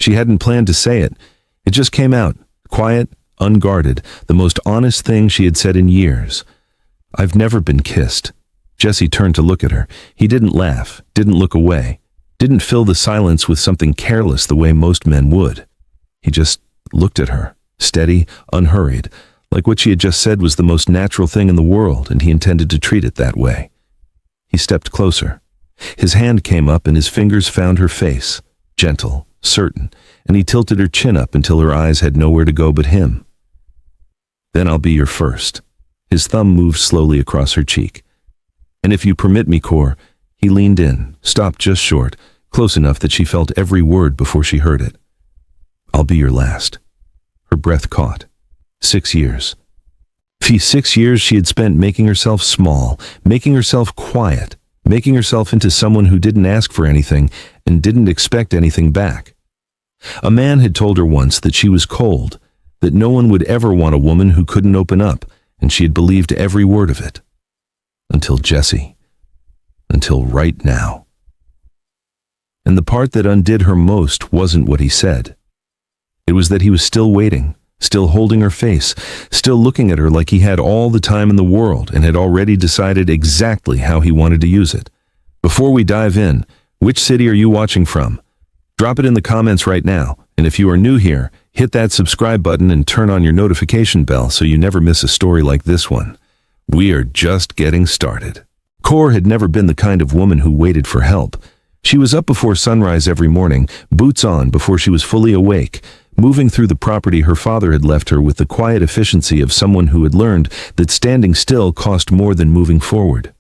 She hadn't planned to say it. It just came out, quiet, unguarded, the most honest thing she had said in years. "I've never been kissed." Jesse turned to look at her. He didn't laugh, didn't look away, didn't fill the silence with something careless the way most men would. He just looked at her, steady, unhurried, like what she had just said was the most natural thing in the world, and he intended to treat it that way. He stepped closer. His hand came up and his fingers found her face, gentle, certain, and he tilted her chin up until her eyes had nowhere to go but him. "Then I'll be your first." His thumb moved slowly across her cheek. "And if you permit me, Cor," he leaned in, stopped just short, close enough that she felt every word before she heard it. "I'll be your last." Her breath caught. 6 years. 6 years she had spent making herself small, making herself quiet, making herself into someone who didn't ask for anything and didn't expect anything back. A man had told her once that she was cold, that no one would ever want a woman who couldn't open up, and she had believed every word of it. Until Jesse. Until right now. And the part that undid her most wasn't what he said. It was that he was still waiting, still holding her face, still looking at her like he had all the time in the world and had already decided exactly how he wanted to use it. Before we dive in, which city are you watching from? Drop it in the comments right now, and if you are new here, hit that subscribe button and turn on your notification bell so you never miss a story like this one. We are just getting started. Cor had never been the kind of woman who waited for help. She was up before sunrise every morning, boots on before she was fully awake, moving through the property her father had left her with the quiet efficiency of someone who had learned that standing still cost more than moving forward.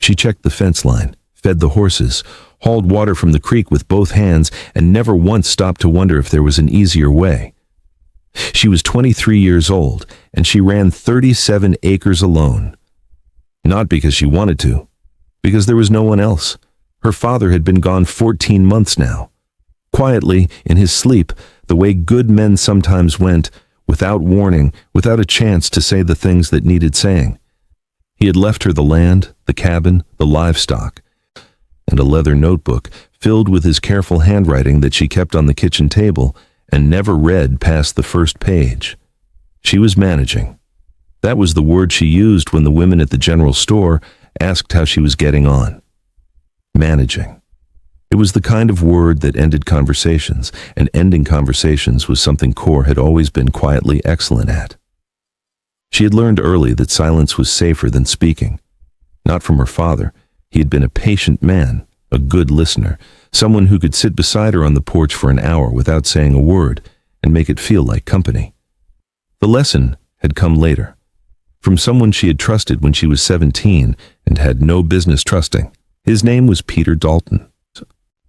She checked the fence line, fed the horses, hauled water from the creek with both hands, and never once stopped to wonder if there was an easier way. She was 23 years old, and she ran 37 acres alone. Not because she wanted to, because there was no one else. Her father had been gone 14 months now. Quietly, in his sleep, the way good men sometimes went, without warning, without a chance to say the things that needed saying. He had left her the land, the cabin, the livestock, and a leather notebook filled with his careful handwriting that she kept on the kitchen table and never read past the first page. She was managing. That was the word she used when the women at the general store asked how she was getting on. Managing. It was the kind of word that ended conversations, and ending conversations was something Cor had always been quietly excellent at. She had learned early that silence was safer than speaking. Not from her father. He had been a patient man, a good listener, someone who could sit beside her on the porch for an hour without saying a word and make it feel like company. The lesson had come later, from someone she had trusted when she was 17 and had no business trusting. His name was Peter Dalton.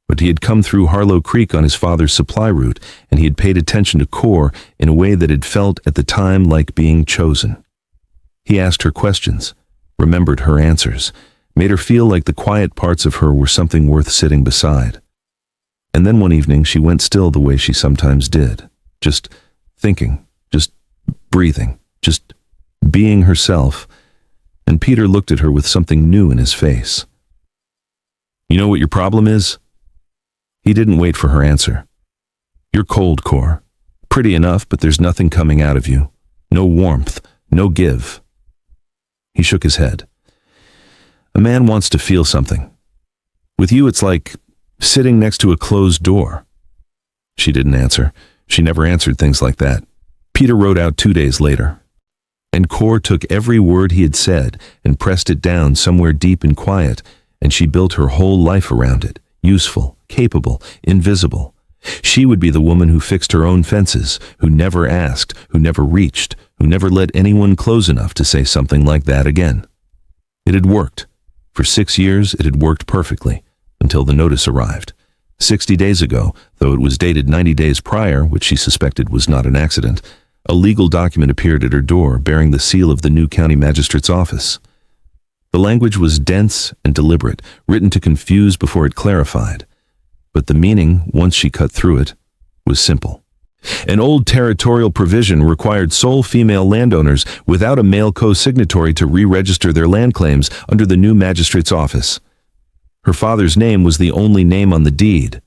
But he had come through Harlow Creek on his father's supply route, and he had paid attention to Cor in a way that had felt at the time like being chosen. He asked her questions, remembered her answers, made her feel like the quiet parts of her were something worth sitting beside. And then one evening she went still the way she sometimes did, just thinking, just breathing, just being herself, and Peter looked at her with something new in his face. "You know what your problem is?" He didn't wait for her answer. "You're cold, Cor. Pretty enough, but there's nothing coming out of you. No warmth, no give." He shook his head. "A man wants to feel something. With you, it's like sitting next to a closed door." She didn't answer. She never answered things like that. Peter rode out 2 days later. And Cor took every word he had said and pressed it down somewhere deep and quiet, and she built her whole life around it, useful, capable, invisible. She would be the woman who fixed her own fences, who never asked, who never reached, who never let anyone close enough to say something like that again. It had worked. For 6 years, it had worked perfectly, until the notice arrived. 60 days ago, though it was dated 90 days prior, which she suspected was not an accident, a legal document appeared at her door bearing the seal of the new county magistrate's office. The language was dense and deliberate, written to confuse before it clarified. But the meaning, once she cut through it, was simple. An old territorial provision required sole female landowners without a male co-signatory to re-register their land claims under the new magistrate's office. Her father's name was the only name on the deed.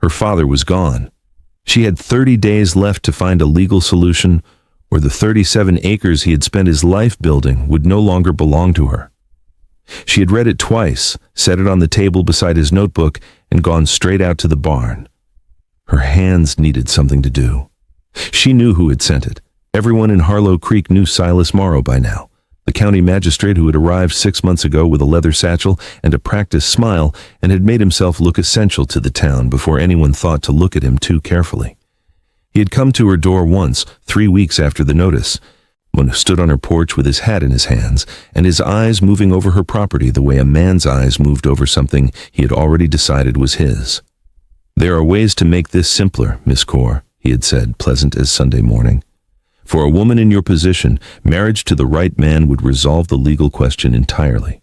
Her father was gone. She had 30 days left to find a legal solution, or the 37 acres he had spent his life building would no longer belong to her. She had read it twice, set it on the table beside his notebook, and gone straight out to the barn. Her hands needed something to do. She knew who had sent it. Everyone in Harlow Creek knew Silas Morrow by now, the county magistrate who had arrived 6 months ago with a leather satchel and a practiced smile and had made himself look essential to the town before anyone thought to look at him too carefully. He had come to her door once, 3 weeks after the notice, when he stood on her porch with his hat in his hands and his eyes moving over her property the way a man's eyes moved over something he had already decided was his. "There are ways to make this simpler, Miss Core," he had said, pleasant as Sunday morning. "For a woman in your position, marriage to the right man would resolve the legal question entirely.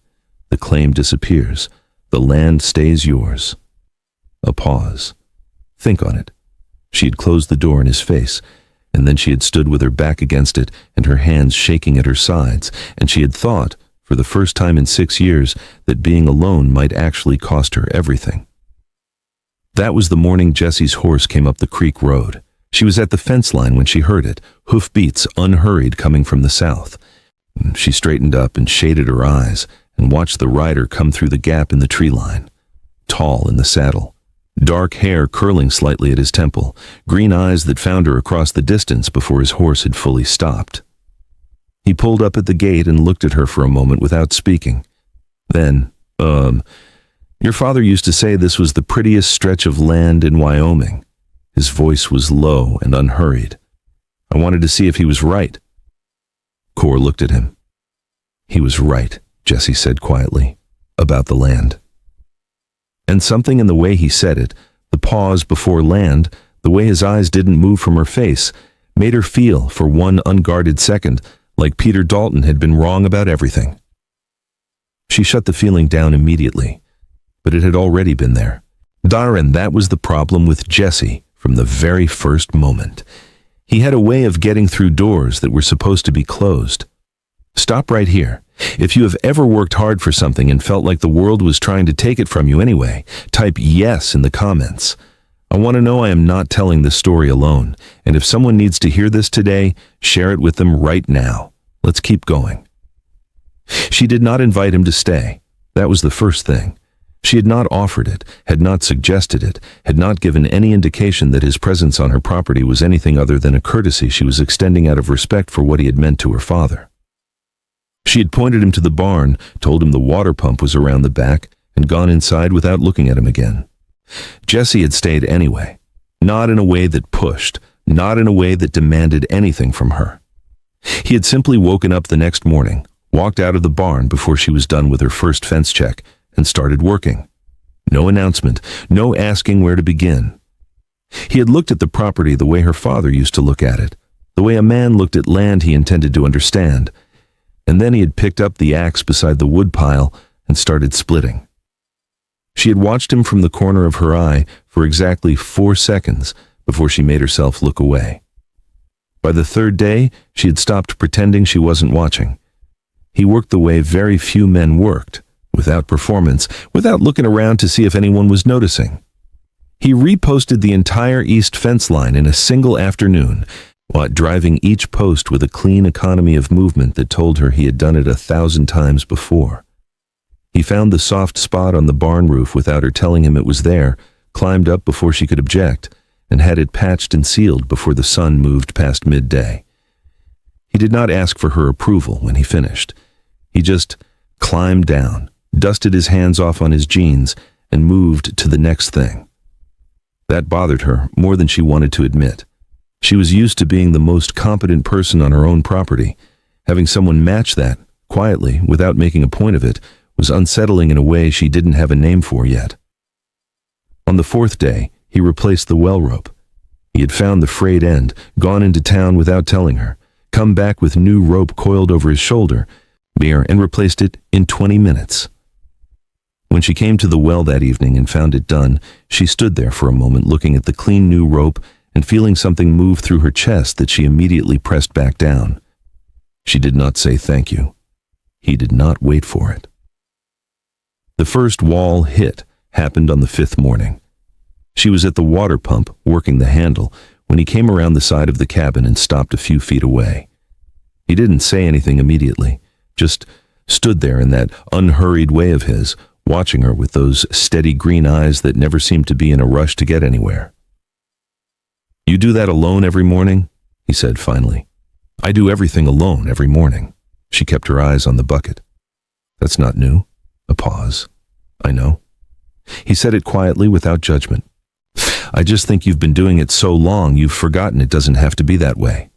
The claim disappears. The land stays yours." A pause. Think on it. She had closed the door in his face, and then she had stood with her back against it and her hands shaking at her sides, and she had thought, for the first time in 6 years, that being alone might actually cost her everything. That was the morning Jessie's horse came up the creek road. She was at the fence line when she heard it, hoofbeats unhurried coming from the south. She straightened up and shaded her eyes and watched the rider come through the gap in the tree line, tall in the saddle, dark hair curling slightly at his temple, green eyes that found her across the distance before his horse had fully stopped. He pulled up at the gate and looked at her for a moment without speaking. Then, your father used to say this was the prettiest stretch of land in Wyoming." His voice was low and unhurried. "I wanted to see if he was right." Core looked at him. "He was right," Jessie said quietly, "about the land." And something in the way he said it, the pause before land, the way his eyes didn't move from her face, made her feel, for one unguarded second, like Peter Dalton had been wrong about everything. She shut the feeling down immediately, but it had already been there. Darren, that was the problem with Jessie from the very first moment. He had a way of getting through doors that were supposed to be closed. Stop right here. If you have ever worked hard for something and felt like the world was trying to take it from you anyway, type yes in the comments. I want to know I am not telling this story alone, and if someone needs to hear this today, share it with them right now. Let's keep going. She did not invite him to stay. That was the first thing. She had not offered it, had not suggested it, had not given any indication that his presence on her property was anything other than a courtesy she was extending out of respect for what he had meant to her father. She had pointed him to the barn, told him the water pump was around the back, and gone inside without looking at him again. Jessie had stayed anyway, not in a way that pushed, not in a way that demanded anything from her. He had simply woken up the next morning, walked out of the barn before she was done with her first fence check, and started working. No announcement, no asking where to begin. He had looked at the property the way her father used to look at it, the way a man looked at land he intended to understand, and then he had picked up the axe beside the woodpile and started splitting. She had watched him from the corner of her eye for exactly 4 seconds before she made herself look away. By the third day, she had stopped pretending she wasn't watching. He worked the way very few men worked, without performance, without looking around to see if anyone was noticing. He reposted the entire east fence line in a single afternoon, while driving each post with a clean economy of movement that told her he had done it 1,000 times before. He found the soft spot on the barn roof without her telling him it was there, climbed up before she could object, and had it patched and sealed before the sun moved past midday. He did not ask for her approval when he finished. He just climbed down, dusted his hands off on his jeans, and moved to the next thing. That bothered her more than she wanted to admit. She was used to being the most competent person on her own property. Having someone match that, quietly, without making a point of it, was unsettling in a way she didn't have a name for yet. On the 4th day, he replaced the well rope. He had found the frayed end, gone into town without telling her, come back with new rope coiled over his shoulder, and replaced it in 20 minutes. When she came to the well that evening and found it done, she stood there for a moment looking at the clean new rope and feeling something move through her chest that she immediately pressed back down. She did not say thank you. He did not wait for it. The first wall hit happened on the 5th morning. She was at the water pump, working the handle, when he came around the side of the cabin and stopped a few feet away. He didn't say anything immediately, just stood there in that unhurried way of his, watching her with those steady green eyes that never seemed to be in a rush to get anywhere. "You do that alone every morning?" he said finally. "I do everything alone every morning." She kept her eyes on the bucket. "That's not new." A pause. "I know." He said it quietly without judgment. "I just think you've been doing it so long you've forgotten it doesn't have to be that way."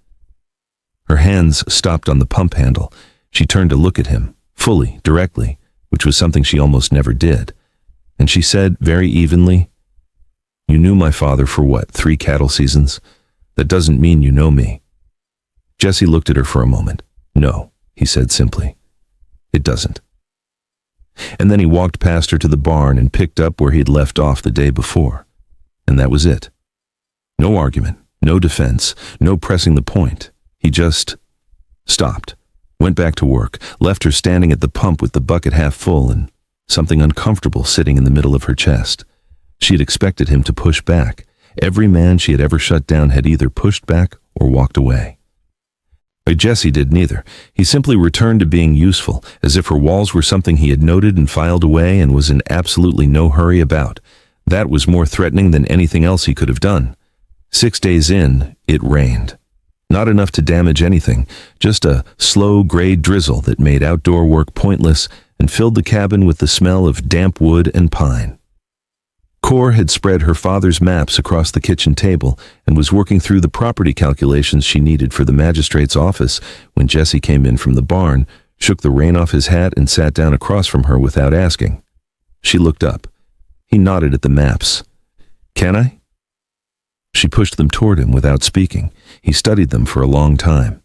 Her hands stopped on the pump handle. She turned to look at him, fully, directly, which was something she almost never did. And she said very evenly, "You knew my father for what, 3 cattle seasons? That doesn't mean you know me." Jesse looked at her for a moment. "No," he said simply. "It doesn't." And then he walked past her to the barn and picked up where he'd left off the day before. And that was it. No argument, no defense, no pressing the point. He just stopped, went back to work, left her standing at the pump with the bucket half full and something uncomfortable sitting in the middle of her chest. She had expected him to push back. Every man she had ever shut down had either pushed back or walked away. But Jesse did neither. He simply returned to being useful, as if her walls were something he had noted and filed away and was in absolutely no hurry about. That was more threatening than anything else he could have done. 6 days in, it rained. Not enough to damage anything, just a slow gray drizzle that made outdoor work pointless and filled the cabin with the smell of damp wood and pine. Cor had spread her father's maps across the kitchen table and was working through the property calculations she needed for the magistrate's office when Jesse came in from the barn, shook the rain off his hat and sat down across from her without asking. She looked up. He nodded at the maps. "Can I?" She pushed them toward him without speaking. He studied them for a long time.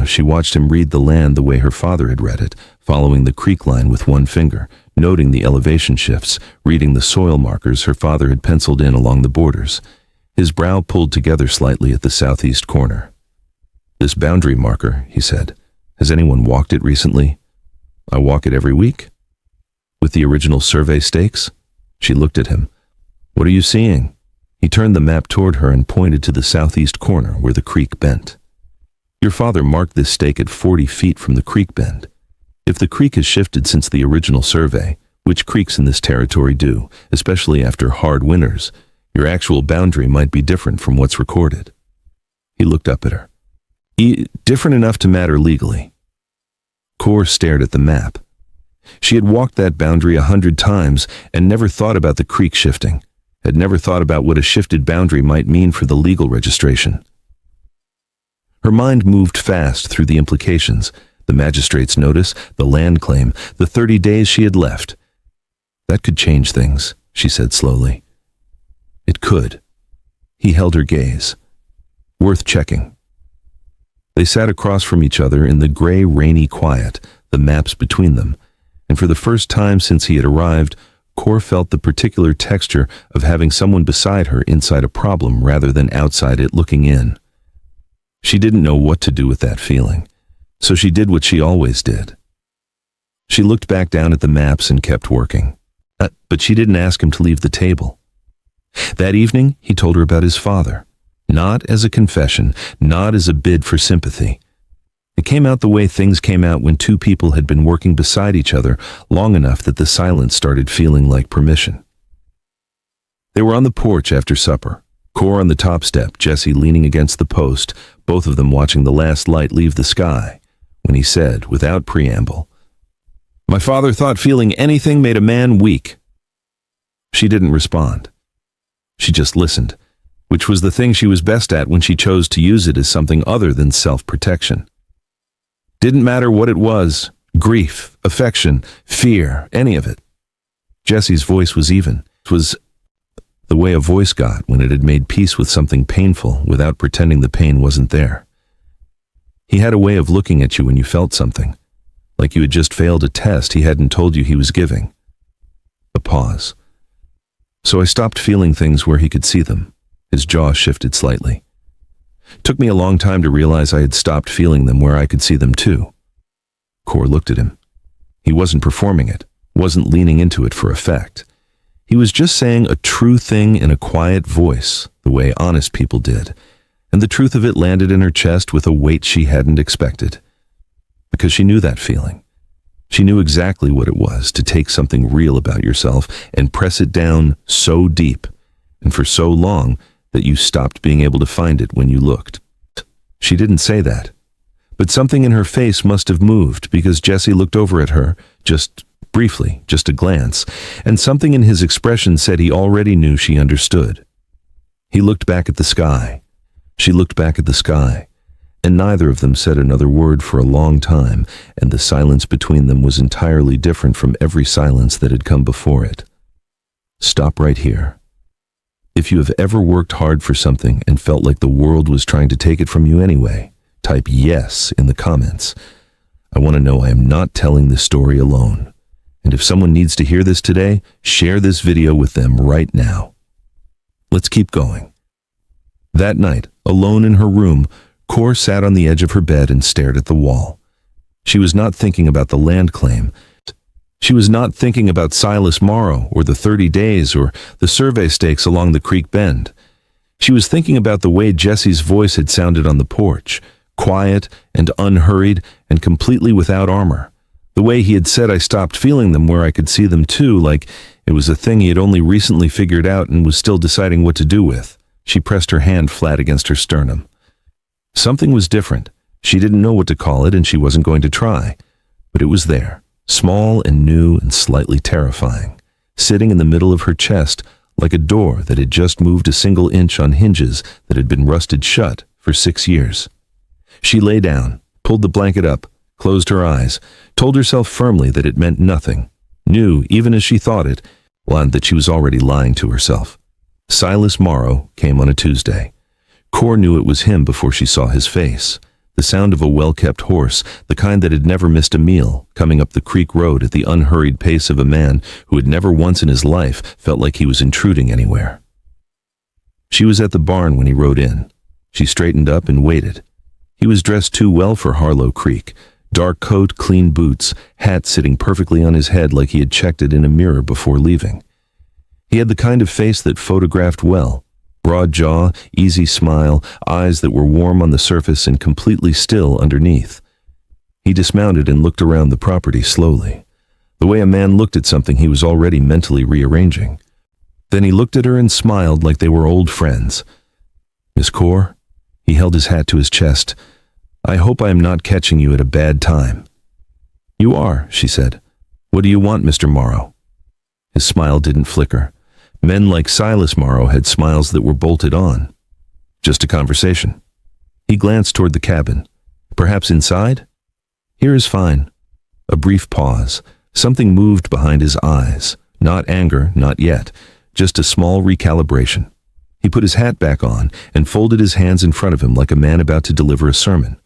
She watched him read the land the way her father had read it, following the creek line with one finger, noting the elevation shifts, reading the soil markers her father had penciled in along the borders. His brow pulled together slightly at the southeast corner. "This boundary marker," he said. "Has anyone walked it recently?" "I walk it every week." "With the original survey stakes?" She looked at him. "What are you seeing?" He turned the map toward her and pointed to the southeast corner where the creek bent. "Your father marked this stake at 40 feet from the creek bend. If the creek has shifted since the original survey, which creeks in this territory do, especially after hard winters, your actual boundary might be different from what's recorded." He looked up at her. "Different enough to matter legally." Cor stared at the map. She had walked that boundary 100 times and never thought about the creek shifting, had never thought about what a shifted boundary might mean for the legal registration. Her mind moved fast through the implications, the magistrate's notice, the land claim, the 30 days she had left. "That could change things," she said slowly. "It could." He held her gaze. "Worth checking." They sat across from each other in the gray, rainy quiet, the maps between them, and for the first time since he had arrived, Cor felt the particular texture of having someone beside her inside a problem rather than outside it looking in. She didn't know what to do with that feeling, so she did what she always did. She looked back down at the maps and kept working. But she didn't ask him to leave the table. That evening, he told her about his father, not as a confession, not as a bid for sympathy. It came out the way things came out when two people had been working beside each other long enough that the silence started feeling like permission. They were on the porch after supper, Cor on the top step, Jesse leaning against the post, both of them watching the last light leave the sky, when he said, without preamble, "My father thought feeling anything made a man weak." She didn't respond. She just listened, which was the thing she was best at when she chose to use it as something other than self-protection. Didn't matter what it was, grief, affection, fear, any of it. Jesse's voice was even. It was the way a voice got when it had made peace with something painful without pretending the pain wasn't there. He had a way of looking at you when you felt something, like you had just failed a test he hadn't told you he was giving. A pause. So I stopped feeling things where he could see them. His jaw shifted slightly. Took me a long time to realize I had stopped feeling them where I could see them too. Cor looked at him. He wasn't performing it, wasn't leaning into it for effect. He He was just saying a true thing in a quiet voice, the way honest people did, and the truth of it landed in her chest with a weight she hadn't expected. Because she knew that feeling. She knew exactly what it was to take something real about yourself and press it down so deep, and for so long that you stopped being able to find it when you looked. She didn't say that, but something in her face must have moved because Jesse looked over at her, just briefly, just a glance, and something in his expression said he already knew she understood. He looked back at the sky. She looked back at the sky, and neither of them said another word for a long time, and the silence between them was entirely different from every silence that had come before it. Stop right here. If you have ever worked hard for something and felt like the world was trying to take it from you anyway, type yes in the comments. I want to know I am not telling this story alone. And if someone needs to hear this today, share this video with them right now. Let's keep going. That night, alone in her room, Cor sat on the edge of her bed and stared at the wall. She was not thinking about the land claim. She was not thinking about Silas Morrow or the 30 days or the survey stakes along the creek bend. She was thinking about the way Jesse's voice had sounded on the porch, quiet and unhurried and completely without armor. The way he had said I stopped feeling them where I could see them too, like it was a thing he had only recently figured out and was still deciding what to do with. She pressed her hand flat against her sternum. Something was different. She didn't know what to call it and she wasn't going to try. But it was there, small and new and slightly terrifying, sitting in the middle of her chest like a door that had just moved a single inch on hinges that had been rusted shut for 6 years. She lay down, pulled the blanket up, closed her eyes, told herself firmly that it meant nothing, knew, even as she thought it, and that she was already lying to herself. Silas Morrow came on a Tuesday. Cor knew it was him before she saw his face. The sound of a well-kept horse, the kind that had never missed a meal, coming up the creek road at the unhurried pace of a man who had never once in his life felt like he was intruding anywhere. She was at the barn when he rode in. She straightened up and waited. He was dressed too well for Harlow Creek. Dark coat, clean boots, hat sitting perfectly on his head like he had checked it in a mirror before leaving. He had the kind of face that photographed well. Broad jaw, easy smile, eyes that were warm on the surface and completely still underneath. He dismounted and looked around the property slowly, the way a man looked at something he was already mentally rearranging. Then he looked at her and smiled like they were old friends. "Miss Cor?" He held his hat to his chest. "I hope I am not catching you at a bad time." "You are," she said. "What do you want, Mr. Morrow?" His smile didn't flicker. Men like Silas Morrow had smiles that were bolted on. "Just a conversation." He glanced toward the cabin. "Perhaps inside?" "Here is fine." A brief pause. Something moved behind his eyes. Not anger, not yet. Just a small recalibration. He put his hat back on and folded his hands in front of him like a man about to deliver a sermon.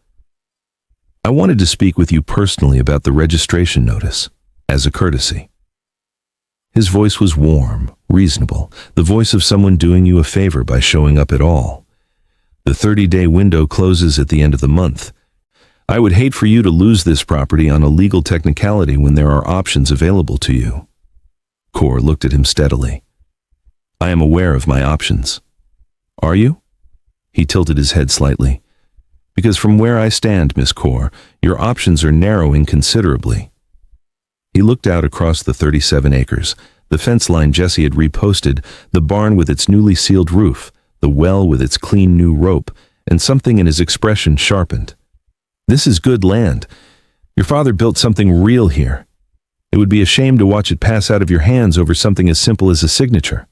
"I wanted to speak with you personally about the registration notice, as a courtesy." His voice was warm, reasonable, the voice of someone doing you a favor by showing up at all. "The 30-day window closes at the end of the month. I would hate for you to lose this property on a legal technicality when there are options available to you." Cor looked at him steadily. "I am aware of my options." "Are you?" He tilted his head slightly. "Because from where I stand, Miss Cor, your options are narrowing considerably." He looked out across the 37 acres, the fence line Jesse had reposted, the barn with its newly sealed roof, the well with its clean new rope, and something in his expression sharpened. "This is good land. Your father built something real here. It would be a shame to watch it pass out of your hands over something as simple as a signature."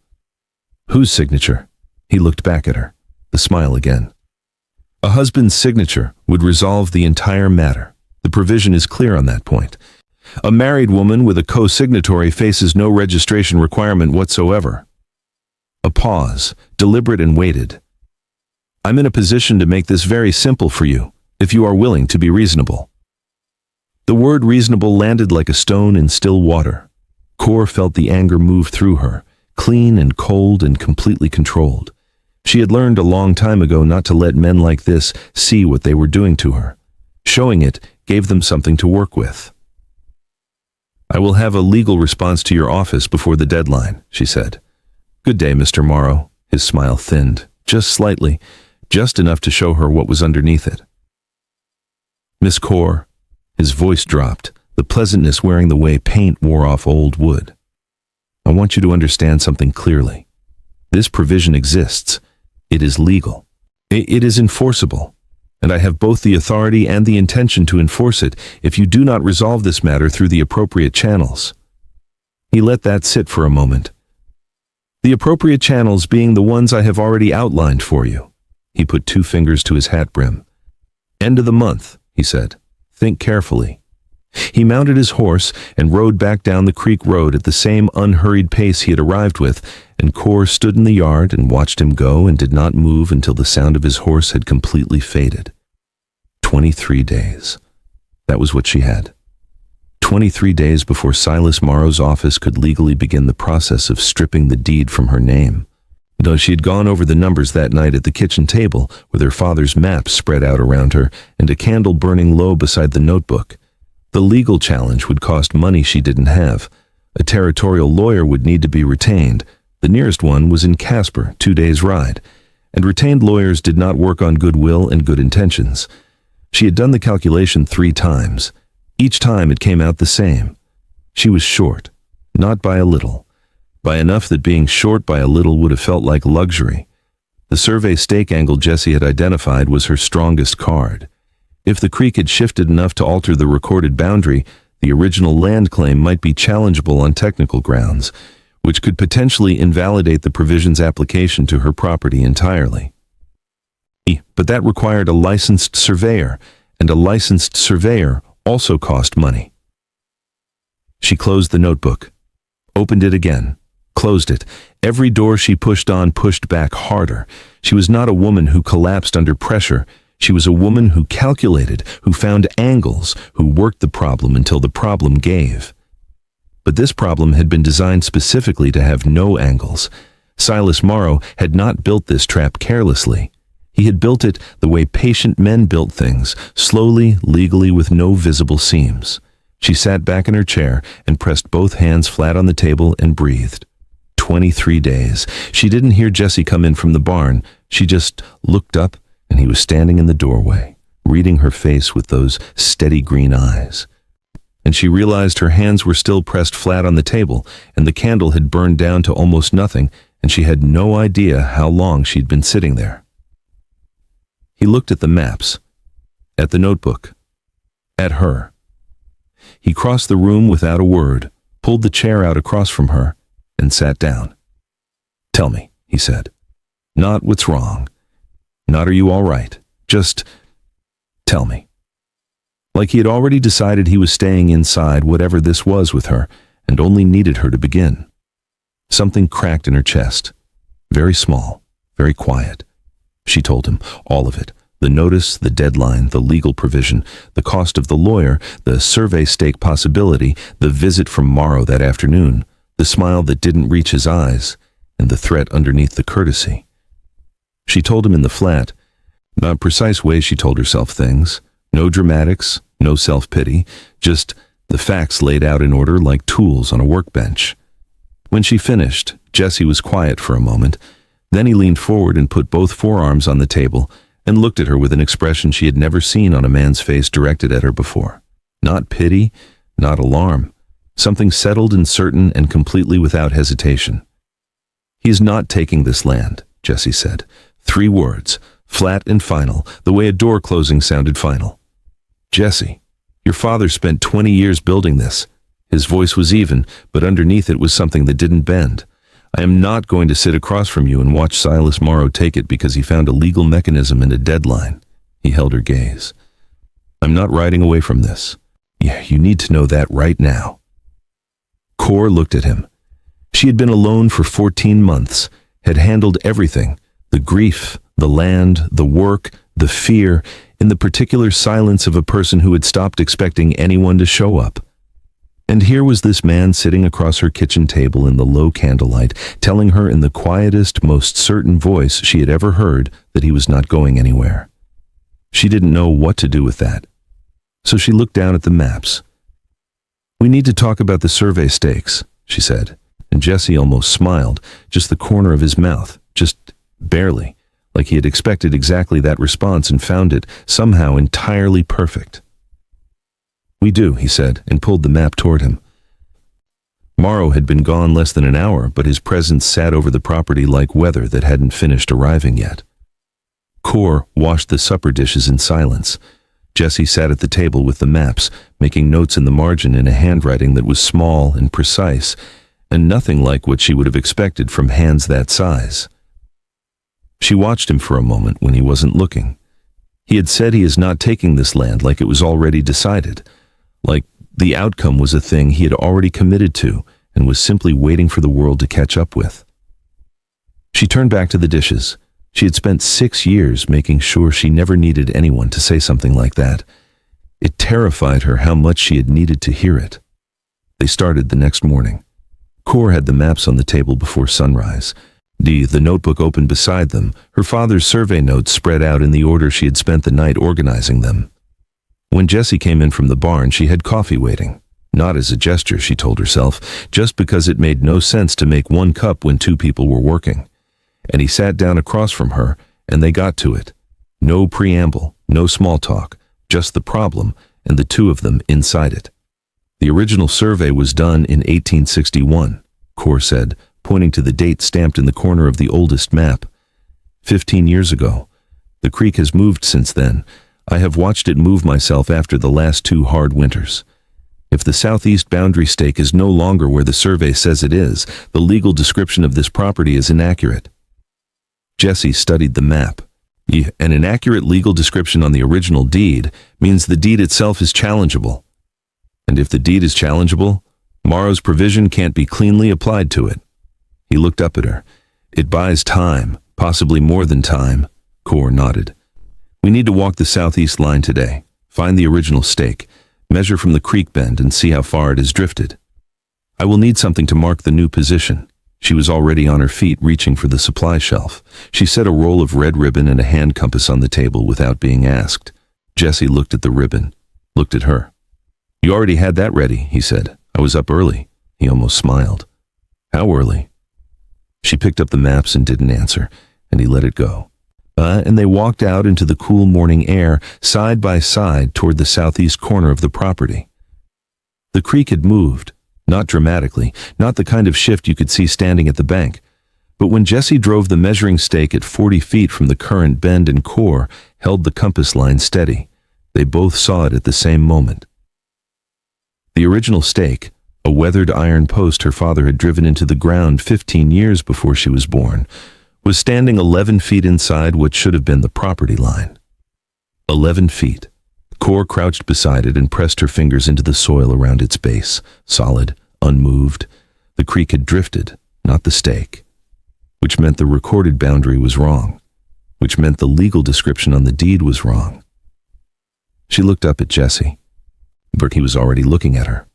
"Whose signature?" He looked back at her, the smile again. "A husband's signature would resolve the entire matter. The provision is clear on that point. A married woman with a co-signatory faces no registration requirement whatsoever." A pause, deliberate and weighted. "I'm in a position to make this very simple for you, if you are willing to be reasonable." The word reasonable landed like a stone in still water. Cor felt the anger move through her, clean and cold and completely controlled. She had learned a long time ago not to let men like this see what they were doing to her. Showing it gave them something to work with. I will have a legal response to your office before the deadline, she said. Good day, Mr. Morrow. His smile thinned, just slightly, just enough to show her what was underneath it. Miss Core, his voice dropped, the pleasantness wearing the way paint wore off old wood. I want you to understand something clearly. This provision exists. It is legal. It is enforceable. And I have both the authority and the intention to enforce it if you do not resolve this matter through the appropriate channels. He let that sit for a moment. The appropriate channels being the ones I have already outlined for you. He put 2 fingers to his hat brim. End of the month, he said. Think carefully. He mounted his horse and rode back down the creek road at the same unhurried pace he had arrived with, and Core stood in the yard and watched him go and did not move until the sound of his horse had completely faded. 23 days. That was what she had. 23 days before Silas Morrow's office could legally begin the process of stripping the deed from her name. Though she had gone over the numbers that night at the kitchen table, with her father's maps spread out around her and a candle burning low beside the notebook, the legal challenge would cost money she didn't have. A territorial lawyer would need to be retained. The nearest one was in Casper, 2 days' ride, and retained lawyers did not work on goodwill and good intentions. She had done the calculation 3 times. Each time it came out the same. She was short, not by a little, by enough that being short by a little would have felt like luxury. The survey stake angle Jessie had identified was her strongest card. If the creek had shifted enough to alter the recorded boundary, the original land claim might be challengeable on technical grounds, which could potentially invalidate the provision's application to her property entirely. But that required a licensed surveyor, and a licensed surveyor also cost money. She closed the notebook, opened it again, closed it. Every door she pushed on pushed back harder. She was not a woman who collapsed under pressure. She was a woman who calculated, who found angles, who worked the problem until the problem gave. But this problem had been designed specifically to have no angles. Silas Morrow had not built this trap carelessly. He had built it the way patient men built things, slowly, legally, with no visible seams. She sat back in her chair and pressed both hands flat on the table and breathed. 23 days. She didn't hear Jessie come in from the barn. She just looked up, and he was standing in the doorway, reading her face with those steady green eyes. And she realized her hands were still pressed flat on the table, and the candle had burned down to almost nothing, and she had no idea how long she'd been sitting there. He looked at the maps, at the notebook, at her. He crossed the room without a word, pulled the chair out across from her, and sat down. Tell me, he said. Not what's wrong. Not are you all right. Just tell me. Like he had already decided he was staying inside whatever this was with her, and only needed her to begin. Something cracked in her chest. Very small, very quiet. She told him all of it. The notice, the deadline, the legal provision, the cost of the lawyer, the survey stake possibility, the visit from Morrow that afternoon, the smile that didn't reach his eyes, and the threat underneath the courtesy. She told him in the flat, not precise ways she told herself things, no dramatics, no self-pity, just the facts laid out in order like tools on a workbench. When she finished, Jessie was quiet for a moment. Then he leaned forward and put both forearms on the table and looked at her with an expression she had never seen on a man's face directed at her before. Not pity, not alarm. Something settled and certain and completely without hesitation. He is not taking this land, Jessie said. 3 words, flat and final, the way a door closing sounded final. Jessie, your father spent 20 years building this. His voice was even, but underneath it was something that didn't bend. I am not going to sit across from you and watch Silas Morrow take it because he found a legal mechanism and a deadline. He held her gaze. I'm not riding away from this. Yeah, you need to know that right now. Core looked at him. She had been alone for 14 months, had handled everything, the grief, the land, the work, the fear, in the particular silence of a person who had stopped expecting anyone to show up. And here was this man sitting across her kitchen table in the low candlelight, telling her in the quietest, most certain voice she had ever heard that he was not going anywhere. She didn't know what to do with that. So she looked down at the maps. "We need to talk about the survey stakes," she said, and Jesse almost smiled, just the corner of his mouth, just barely, like he had expected exactly that response and found it somehow entirely perfect. "We do," he said, and pulled the map toward him. Morrow had been gone less than an hour, but his presence sat over the property like weather that hadn't finished arriving yet. Cor washed the supper dishes in silence. Jesse sat at the table with the maps, making notes in the margin in a handwriting that was small and precise, and nothing like what she would have expected from hands that size. She watched him for a moment when he wasn't looking. He had said he is not taking this land like it was already decided, like the outcome was a thing he had already committed to and was simply waiting for the world to catch up with. She turned back to the dishes. She had spent 6 years making sure she never needed anyone to say something like that. It terrified her how much she had needed to hear it. They started the next morning. Cor had the maps on the table before sunrise. The notebook open beside them, her father's survey notes spread out in the order she had spent the night organizing them. When Jesse came in from the barn, she had coffee waiting. Not as a gesture, she told herself, just because it made no sense to make one cup when 2 people were working. And he sat down across from her, and they got to it. No preamble, no small talk, just the problem, and the 2 of them inside it. The original survey was done in 1861, Cor said, pointing to the date stamped in the corner of the oldest map. 15 years ago. The creek has moved since then. I have watched it move myself after the last 2 hard winters. If the southeast boundary stake is no longer where the survey says it is, the legal description of this property is inaccurate. Jesse studied the map. An inaccurate legal description on the original deed means the deed itself is challengeable. And if the deed is challengeable, Morrow's provision can't be cleanly applied to it. He looked up at her. It buys time, possibly more than time. Cor nodded. We need to walk the southeast line today, find the original stake, measure from the creek bend and see how far it has drifted. I will need something to mark the new position. She was already on her feet, reaching for the supply shelf. She set a roll of red ribbon and a hand compass on the table without being asked. Jesse looked at the ribbon, looked at her. You already had that ready, he said. I was up early. He almost smiled. How early? She picked up the maps and didn't answer, and he let it go. And they walked out into the cool morning air, side by side toward the southeast corner of the property. The creek had moved. Not dramatically, not the kind of shift you could see standing at the bank. But when Jesse drove the measuring stake at 40 feet from the current bend and Cor held the compass line steady, they both saw it at the same moment. The original stake, a weathered iron post her father had driven into the ground 15 years before she was born, was standing 11 feet inside what should have been the property line. 11 feet. Cor crouched beside it and pressed her fingers into the soil around its base, solid, unmoved. The creek had drifted, not the stake, which meant the recorded boundary was wrong, which meant the legal description on the deed was wrong. She looked up at Jesse, but he was already looking at her.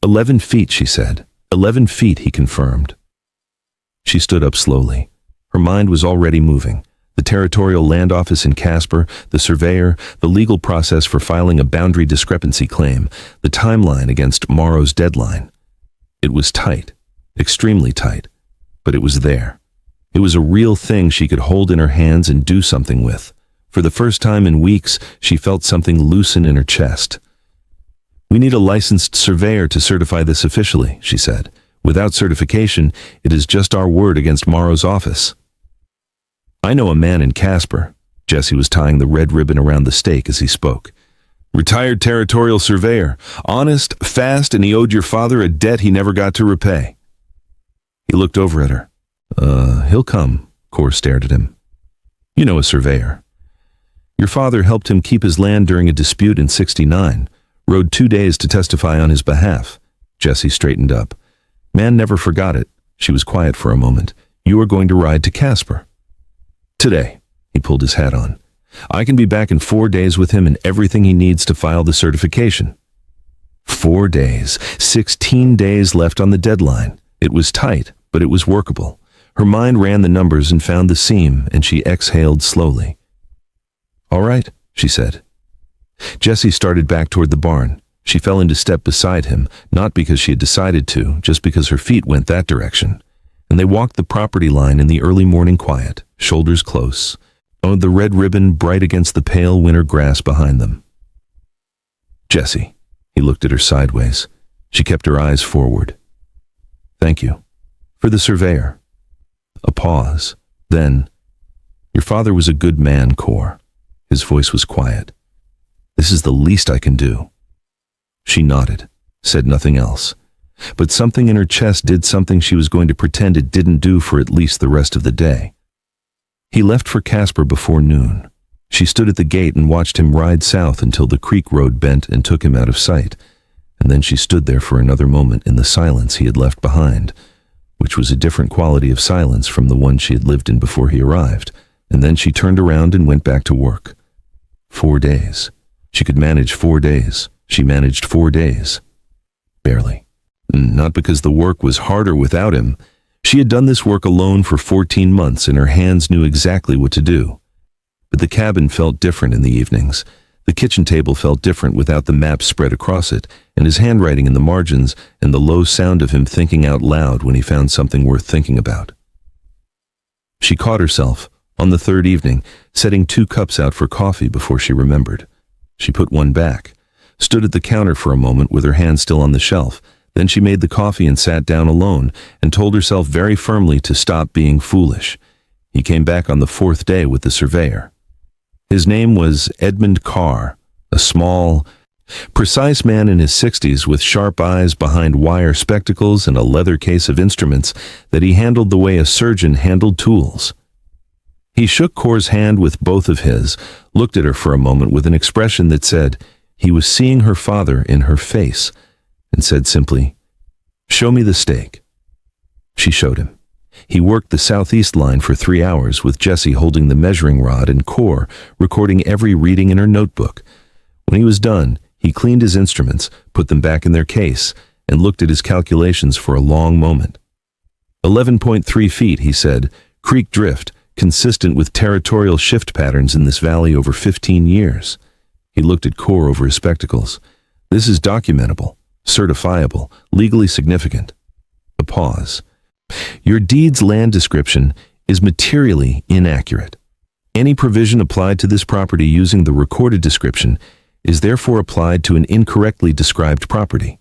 11 feet, she said. 11 feet, he confirmed. She stood up slowly. Her mind was already moving. The territorial land office in Casper, the surveyor, the legal process for filing a boundary discrepancy claim, the timeline against Morrow's deadline. It was tight, extremely tight, but it was there. It was a real thing she could hold in her hands and do something with. For the first time in weeks, she felt something loosen in her chest. We need a licensed surveyor to certify this officially, she said. Without certification, it is just our word against Morrow's office. I know a man in Casper. Jesse was tying the red ribbon around the stake as he spoke. Retired territorial surveyor. Honest, fast, and he owed your father a debt he never got to repay. He looked over at her. He'll come. Cor stared at him. You know a surveyor. Your father helped him keep his land during a dispute in '69. Rode 2 days to testify on his behalf. Jesse straightened up. Man never forgot it. She was quiet for a moment. You are going to ride to Casper. Today. He pulled his hat on. I can be back in 4 days with him and everything he needs to file the certification. 4 days. 16 days left on the deadline. It was tight, but it was workable. Her mind ran the numbers and found the seam, and she exhaled slowly. All right, she said. Jesse started back toward the barn. She fell into step beside him, not because she had decided to, just because her feet went that direction. And they walked the property line in the early morning quiet, shoulders close, the red ribbon bright against the pale winter grass behind them. "Jessie." He looked at her sideways. She kept her eyes forward. "Thank you. For the surveyor." A pause. Then, "Your father was a good man, Cor." His voice was quiet. "This is the least I can do." She nodded, said nothing else. But something in her chest did something she was going to pretend it didn't do for at least the rest of the day. He left for Casper before noon. She stood at the gate and watched him ride south until the creek road bent and took him out of sight. And then she stood there for another moment in the silence he had left behind, which was a different quality of silence from the one she had lived in before he arrived. And then she turned around and went back to work. 4 days. She could manage 4 days. She managed 4 days. Barely. Not because the work was harder without him. She had done this work alone for 14 months and her hands knew exactly what to do. But the cabin felt different in the evenings. The kitchen table felt different without the map spread across it, and his handwriting in the margins, and the low sound of him thinking out loud when he found something worth thinking about. She caught herself, on the 3rd evening, setting 2 cups out for coffee before she remembered. She put one back, stood at the counter for a moment with her hand still on the shelf. Then she made the coffee and sat down alone and told herself very firmly to stop being foolish. He came back on the 4th day with the surveyor. His name was Edmund Carr, a small, precise man in his 60s with sharp eyes behind wire spectacles and a leather case of instruments that he handled the way a surgeon handled tools. He shook Cor's hand with both of his, looked at her for a moment with an expression that said he was seeing her father in her face, and said simply, "Show me the stake." She showed him. He worked the southeast line for 3 hours with Jessie holding the measuring rod and Cor recording every reading in her notebook. When he was done, he cleaned his instruments, put them back in their case, and looked at his calculations for a long moment. 11.3 feet, he said, creek drift, consistent with territorial shift patterns in this valley over 15 years. He looked at Cor over his spectacles. "This is documentable, certifiable, legally significant." A pause. "Your deed's land description is materially inaccurate. Any provision applied to this property using the recorded description is therefore applied to an incorrectly described property."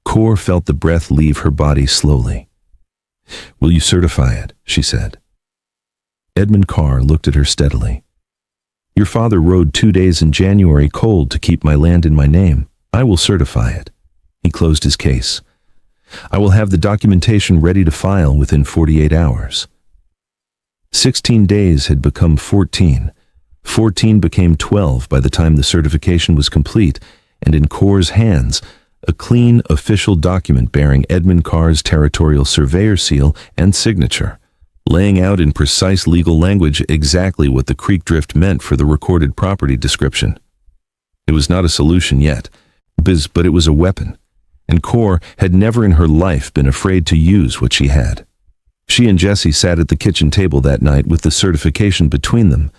Cor felt the breath leave her body slowly. "Will you certify it?" she said. Edmund Carr looked at her steadily. "Your father rode 2 days in January cold to keep my land in my name. I will certify it." He closed his case. "I will have the documentation ready to file within 48 hours. 16 days had become 14. 14 became 12 by the time the certification was complete, and in Cor's hands, a clean official document bearing Edmund Carr's territorial surveyor seal and signature, laying out in precise legal language exactly what the creek drift meant for the recorded property description. It was not a solution yet, but it was a weapon, and Cor had never in her life been afraid to use what she had. She and Jessie sat at the kitchen table that night with the certification between them,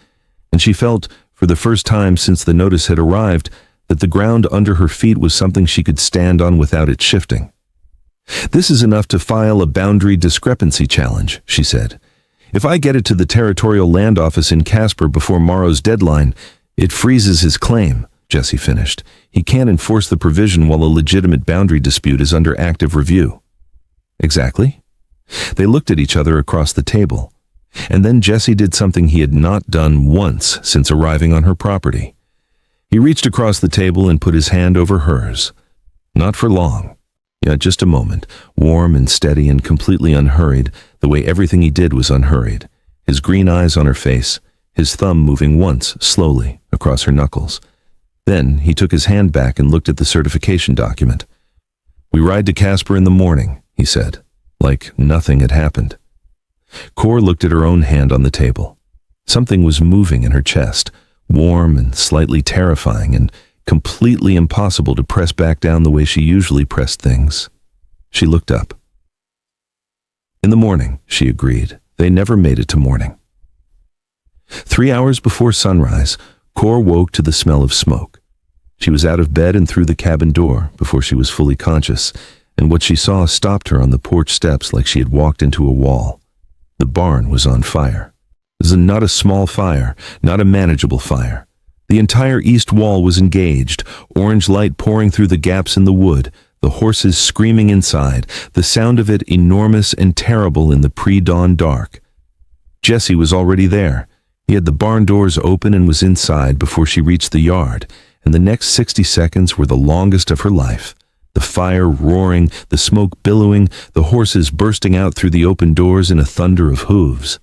and she felt, for the first time since the notice had arrived, that the ground under her feet was something she could stand on without it shifting. "This is enough to file a boundary discrepancy challenge," she said. "If I get it to the Territorial Land Office in Casper before tomorrow's deadline, it freezes his claim," Jessie finished. "He can't enforce the provision while a legitimate boundary dispute is under active review." "Exactly?" They looked at each other across the table. And then Jessie did something he had not done once since arriving on her property. He reached across the table and put his hand over hers. Not for long. Just a moment, warm and steady and completely unhurried, the way everything he did was unhurried. His green eyes on her face, his thumb moving once, slowly, across her knuckles. Then he took his hand back and looked at the certification document. "We ride to Casper in the morning," he said, like nothing had happened. Cor looked at her own hand on the table. Something was moving in her chest, warm and slightly terrifying and completely impossible to press back down the way she usually pressed things. She looked up. "In the morning," she agreed. They never made it to morning. 3 hours before sunrise, Cor woke to the smell of smoke. She was out of bed and through the cabin door before she was fully conscious, and what she saw stopped her on the porch steps like she had walked into a wall. The barn was on fire. It was not a small fire, not a manageable fire. The entire east wall was engaged, orange light pouring through the gaps in the wood, the horses screaming inside, the sound of it enormous and terrible in the pre-dawn dark. Jesse was already there. He had the barn doors open and was inside before she reached the yard, and the next 60 seconds were the longest of her life. The fire roaring, the smoke billowing, the horses bursting out through the open doors in a thunder of hooves.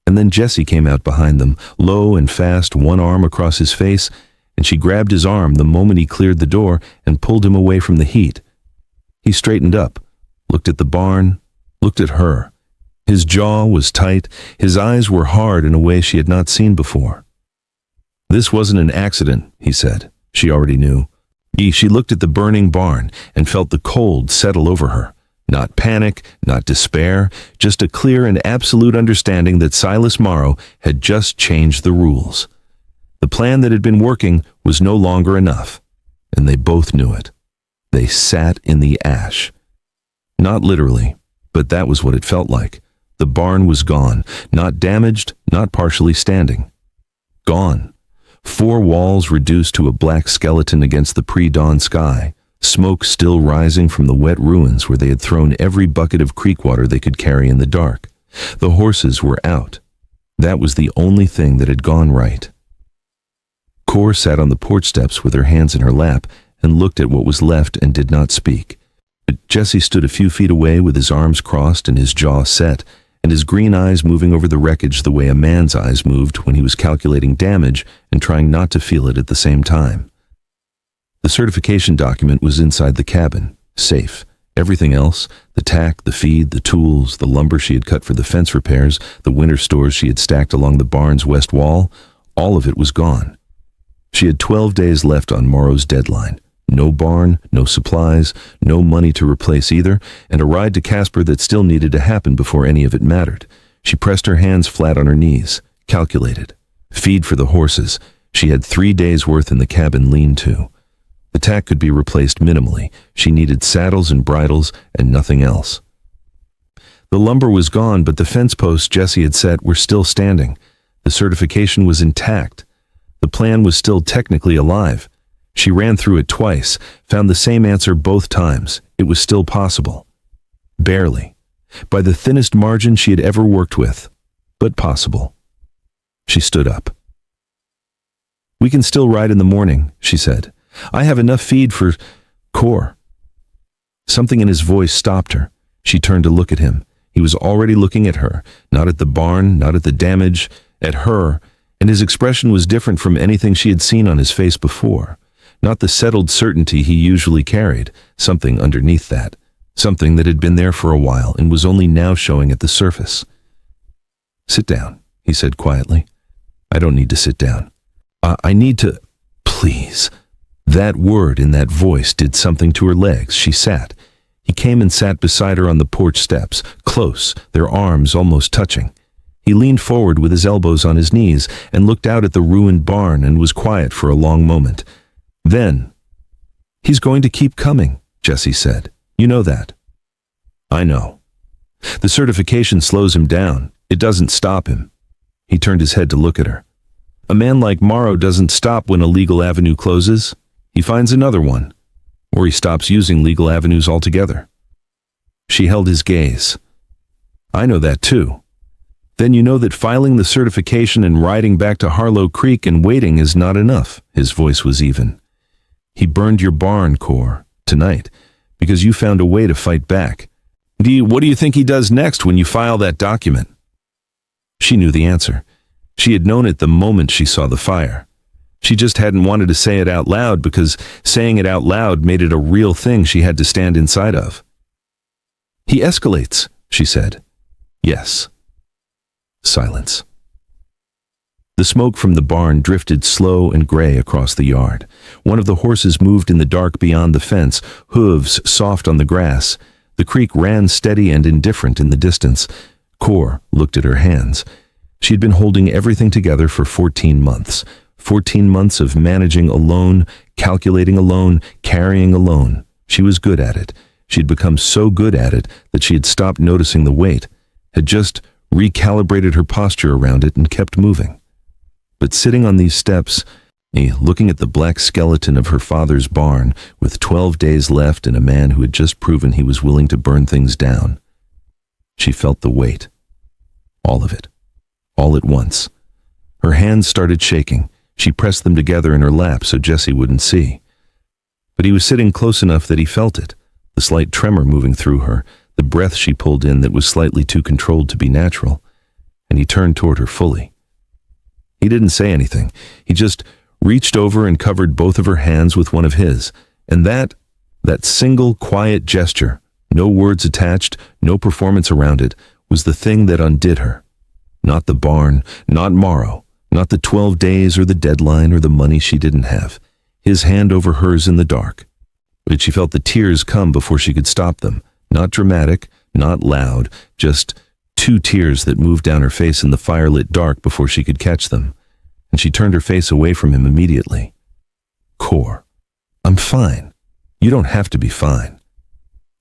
And then Jesse came out behind them, low and fast, one arm across his face, and she grabbed his arm the moment he cleared the door and pulled him away from the heat. He straightened up, looked at the barn, looked at her. His jaw was tight, his eyes were hard in a way she had not seen before. "This wasn't an accident," he said. She already knew. She looked at the burning barn and felt the cold settle over her. Not panic, not despair, just a clear and absolute understanding that Silas Morrow had just changed the rules. The plan that had been working was no longer enough, and they both knew it. They sat in the ash. Not literally, but that was what it felt like. The barn was gone, not damaged, not partially standing. Gone. 4 walls reduced to a black skeleton against the pre-dawn sky, smoke still rising from the wet ruins where they had thrown every bucket of creek water they could carry in the dark. The horses were out. That was the only thing that had gone right. Cor sat on the porch steps with her hands in her lap and looked at what was left and did not speak. But Jesse stood a few feet away with his arms crossed and his jaw set, and his green eyes moving over the wreckage the way a man's eyes moved when he was calculating damage and trying not to feel it at the same time. The certification document was inside the cabin, safe. Everything else, the tack, the feed, the tools, the lumber she had cut for the fence repairs, the winter stores she had stacked along the barn's west wall, all of it was gone. She had 12 days left on Morrow's deadline. No barn, no supplies, no money to replace either, and a ride to Casper that still needed to happen before any of it mattered. She pressed her hands flat on her knees, calculated. Feed for the horses. She had 3 days' worth in the cabin lean-to. The tack could be replaced minimally. She needed saddles and bridles and nothing else. The lumber was gone, but the fence posts Jesse had set were still standing. The certification was intact. The plan was still technically alive. She ran through it twice, found the same answer both times. It was still possible. Barely. By the thinnest margin she had ever worked with, but possible. She stood up. "We can still ride in the morning," she said. "I have enough feed for Cor." Something in his voice stopped her. She turned to look at him. He was already looking at her, not at the barn, not at the damage, at her, and his expression was different from anything she had seen on his face before. Not the settled certainty he usually carried, something underneath that, something that had been there for a while and was only now showing at the surface. "Sit down," he said quietly. "I don't need to sit down. I need to, please." That word in that voice did something to her legs. She sat. He came and sat beside her on the porch steps, close, their arms almost touching. He leaned forward with his elbows on his knees and looked out at the ruined barn and was quiet for a long moment. Then, "He's going to keep coming," Jesse said. "You know that." "I know. The certification slows him down. It doesn't stop him." He turned his head to look at her. "A man like Morrow doesn't stop when a legal avenue closes. He finds another one, or he stops using legal avenues altogether." She held his gaze. "I know that too. Then you know that filing the certification and riding back to Harlow Creek and waiting is not enough." His voice was even. "He burned your barn, Cor, tonight, because you found a way to fight back. What do you think he does next when you file that document?" She knew the answer. She had known it the moment she saw the fire. She just hadn't wanted to say it out loud because saying it out loud made it a real thing she had to stand inside of. "He escalates," she said. "Yes." Silence. The smoke from the barn drifted slow and gray across the yard. One of the horses moved in the dark beyond the fence, hooves soft on the grass. The creek ran steady and indifferent in the distance. Cor looked at her hands. She had been holding everything together for 14 months. 14 months of managing alone, calculating alone, carrying alone. She was good at it. She'd become so good at it that she had stopped noticing the weight, had just recalibrated her posture around it and kept moving. But sitting on these steps, looking at the black skeleton of her father's barn with 12 days left and a man who had just proven he was willing to burn things down, she felt the weight. All of it. All at once. Her hands started shaking. She pressed them together in her lap so Jesse wouldn't see. But he was sitting close enough that he felt it, the slight tremor moving through her, the breath she pulled in that was slightly too controlled to be natural, and he turned toward her fully. He didn't say anything. He just reached over and covered both of her hands with one of his, and that single quiet gesture, no words attached, no performance around it, was the thing that undid her. Not the barn, not Morrow, not the 12 days or the deadline or the money she didn't have. His hand over hers in the dark. But she felt the tears come before she could stop them. Not dramatic, not loud, just 2 tears that moved down her face in the firelit dark before she could catch them. And she turned her face away from him immediately. Cor, I'm fine. You don't have to be fine.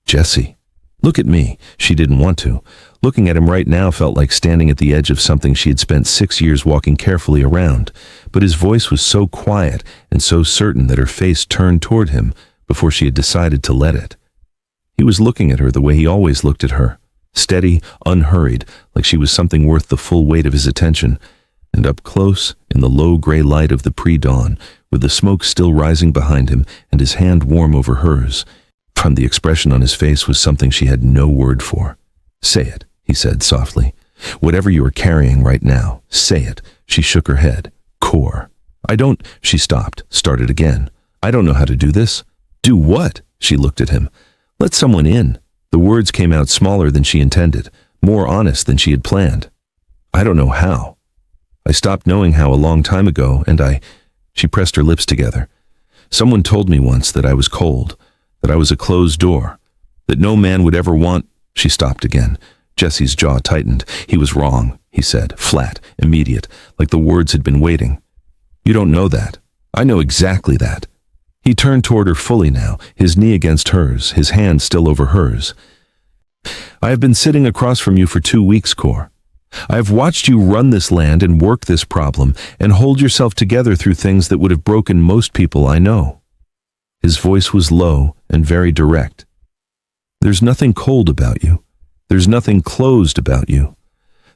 Jesse, look at me. She didn't want to. Looking at him right now felt like standing at the edge of something she had spent 6 years walking carefully around, but his voice was so quiet and so certain that her face turned toward him before she had decided to let it. He was looking at her the way he always looked at her, steady, unhurried, like she was something worth the full weight of his attention, and up close, in the low gray light of the pre-dawn, with the smoke still rising behind him and his hand warm over hers, from the expression on his face was something she had no word for. Say it, he said softly. Whatever you are carrying right now, say it. She shook her head. Cor. I don't... She stopped, started again. I don't know how to do this. Do what? She looked at him. Let someone in. The words came out smaller than she intended, more honest than she had planned. I don't know how. I stopped knowing how a long time ago, and She pressed her lips together. Someone told me once that I was cold, that I was a closed door, that no man would ever want... She stopped again. Jesse's jaw tightened. He was wrong, he said, flat, immediate, like the words had been waiting. You don't know that. I know exactly that. He turned toward her fully now, his knee against hers, his hand still over hers. I have been sitting across from you for 2 weeks, Cor. I have watched you run this land and work this problem and hold yourself together through things that would have broken most people I know. His voice was low and very direct. There's nothing cold about you. There's nothing closed about you.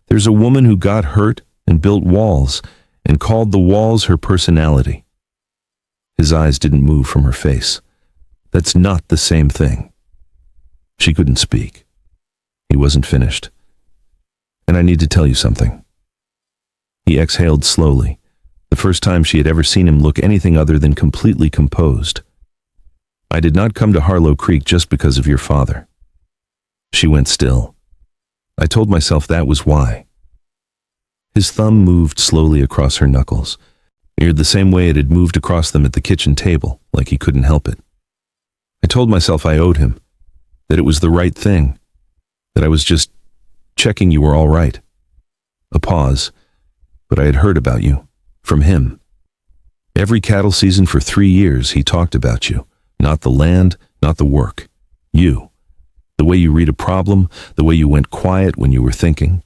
There's a woman who got hurt and built walls and called the walls her personality. His eyes didn't move from her face. That's not the same thing. She couldn't speak. He wasn't finished. And I need to tell you something. He exhaled slowly, the first time she had ever seen him look anything other than completely composed. I did not come to Harlow Creek just because of your father. She went still. I told myself that was why. His thumb moved slowly across her knuckles, near the same way it had moved across them at the kitchen table, like he couldn't help it. I told myself I owed him, that it was the right thing, that I was just checking you were all right. A pause, but I had heard about you, from him. Every cattle season for 3 years he talked about you, not the land, not the work, you. The way you read a problem, the way you went quiet when you were thinking,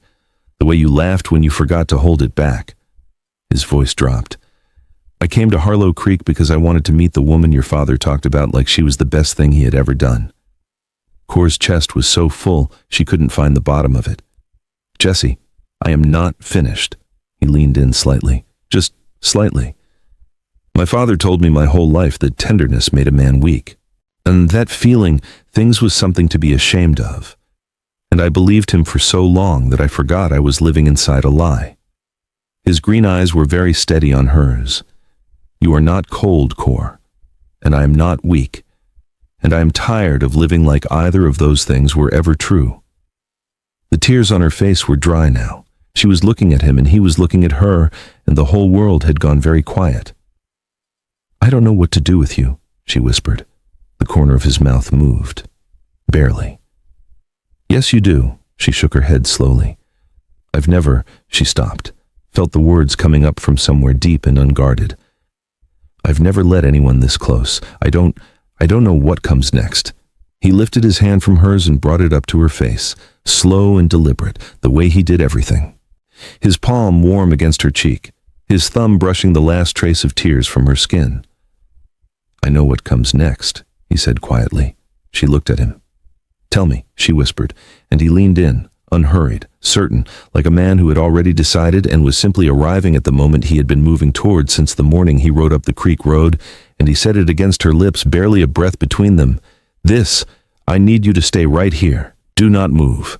the way you laughed when you forgot to hold it back. His voice dropped. I came to Harlow Creek because I wanted to meet the woman your father talked about like she was the best thing he had ever done. Cor's chest was so full she couldn't find the bottom of it. Jesse, I am not finished. He leaned in slightly, just slightly. My father told me my whole life that tenderness made a man weak, and that feeling things was something to be ashamed of. And I believed him for so long that I forgot I was living inside a lie. His green eyes were very steady on hers. You are not cold, Cor, and I am not weak, and I am tired of living like either of those things were ever true. The tears on her face were dry now. She was looking at him and he was looking at her, and the whole world had gone very quiet. I don't know what to do with you, she whispered. The corner of his mouth moved. Barely. Yes, you do. She shook her head slowly. I've never... She stopped, felt the words coming up from somewhere deep and unguarded. I've never let anyone this close. I don't know what comes next. He lifted his hand from hers and brought it up to her face, slow and deliberate, the way he did everything. His palm warm against her cheek, his thumb brushing the last trace of tears from her skin. I know what comes next, he said quietly. She looked at him. Tell me, she whispered, and he leaned in, unhurried, certain, like a man who had already decided and was simply arriving at the moment he had been moving toward since the morning he rode up the creek road, and he said it against her lips, barely a breath between them. This, I need you to stay right here. Do not move.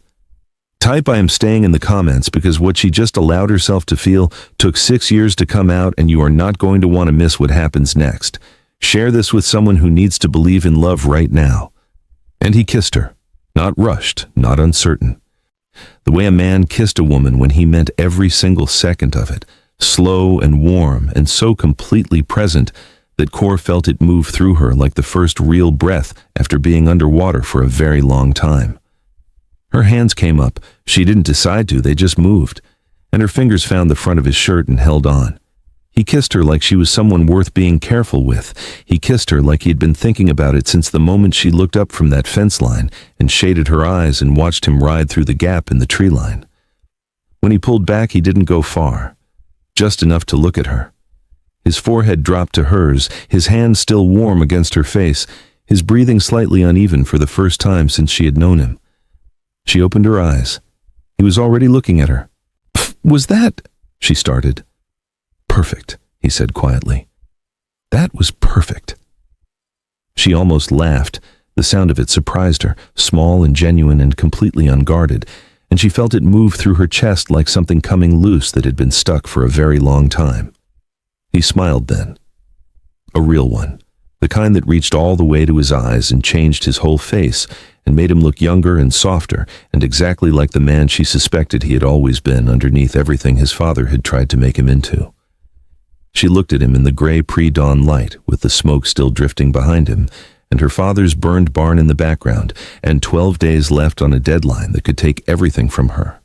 Type I am staying in the comments because what she just allowed herself to feel took 6 years to come out, and you are not going to want to miss what happens next. Share this with someone who needs to believe in love right now. And he kissed her, not rushed, not uncertain. The way a man kissed a woman when he meant every single second of it, slow and warm and so completely present that Cor felt it move through her like the first real breath after being underwater for a very long time. Her hands came up. She didn't decide to, they just moved, and her fingers found the front of his shirt and held on. He kissed her like she was someone worth being careful with. He kissed her like he'd been thinking about it since the moment she looked up from that fence line and shaded her eyes and watched him ride through the gap in the tree line. When he pulled back, he didn't go far, just enough to look at her. His forehead dropped to hers, his hand still warm against her face, his breathing slightly uneven for the first time since she had known him. She opened her eyes. He was already looking at her. Was that? She started. Perfect, he said quietly. That was perfect. She almost laughed. The sound of it surprised her, small and genuine and completely unguarded, and she felt it move through her chest like something coming loose that had been stuck for a very long time. He smiled then. A real one, the kind that reached all the way to his eyes and changed his whole face and made him look younger and softer and exactly like the man she suspected he had always been underneath everything his father had tried to make him into. She looked at him in the gray pre-dawn light with the smoke still drifting behind him and her father's burned barn in the background and 12 days left on a deadline that could take everything from her.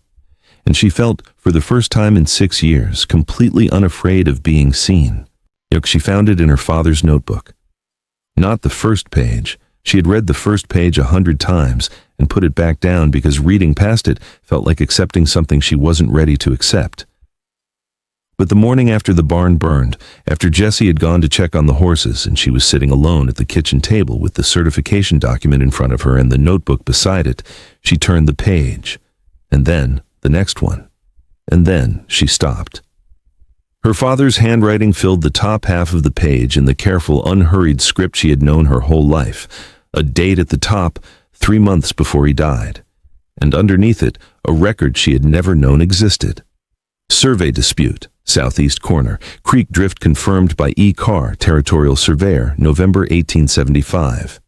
And she felt, for the first time in 6 years, completely unafraid of being seen. Yet she found it in her father's notebook. Not the first page. She had read the first page 100 times and put it back down because reading past it felt like accepting something she wasn't ready to accept. But the morning after the barn burned, after Jessie had gone to check on the horses and she was sitting alone at the kitchen table with the certification document in front of her and the notebook beside it, she turned the page, and then the next one, and then she stopped. Her father's handwriting filled the top half of the page in the careful, unhurried script she had known her whole life, a date at the top, 3 months before he died, and underneath it, a record she had never known existed. Survey dispute, southeast corner, creek drift confirmed by E. Carr, territorial surveyor, November 1875.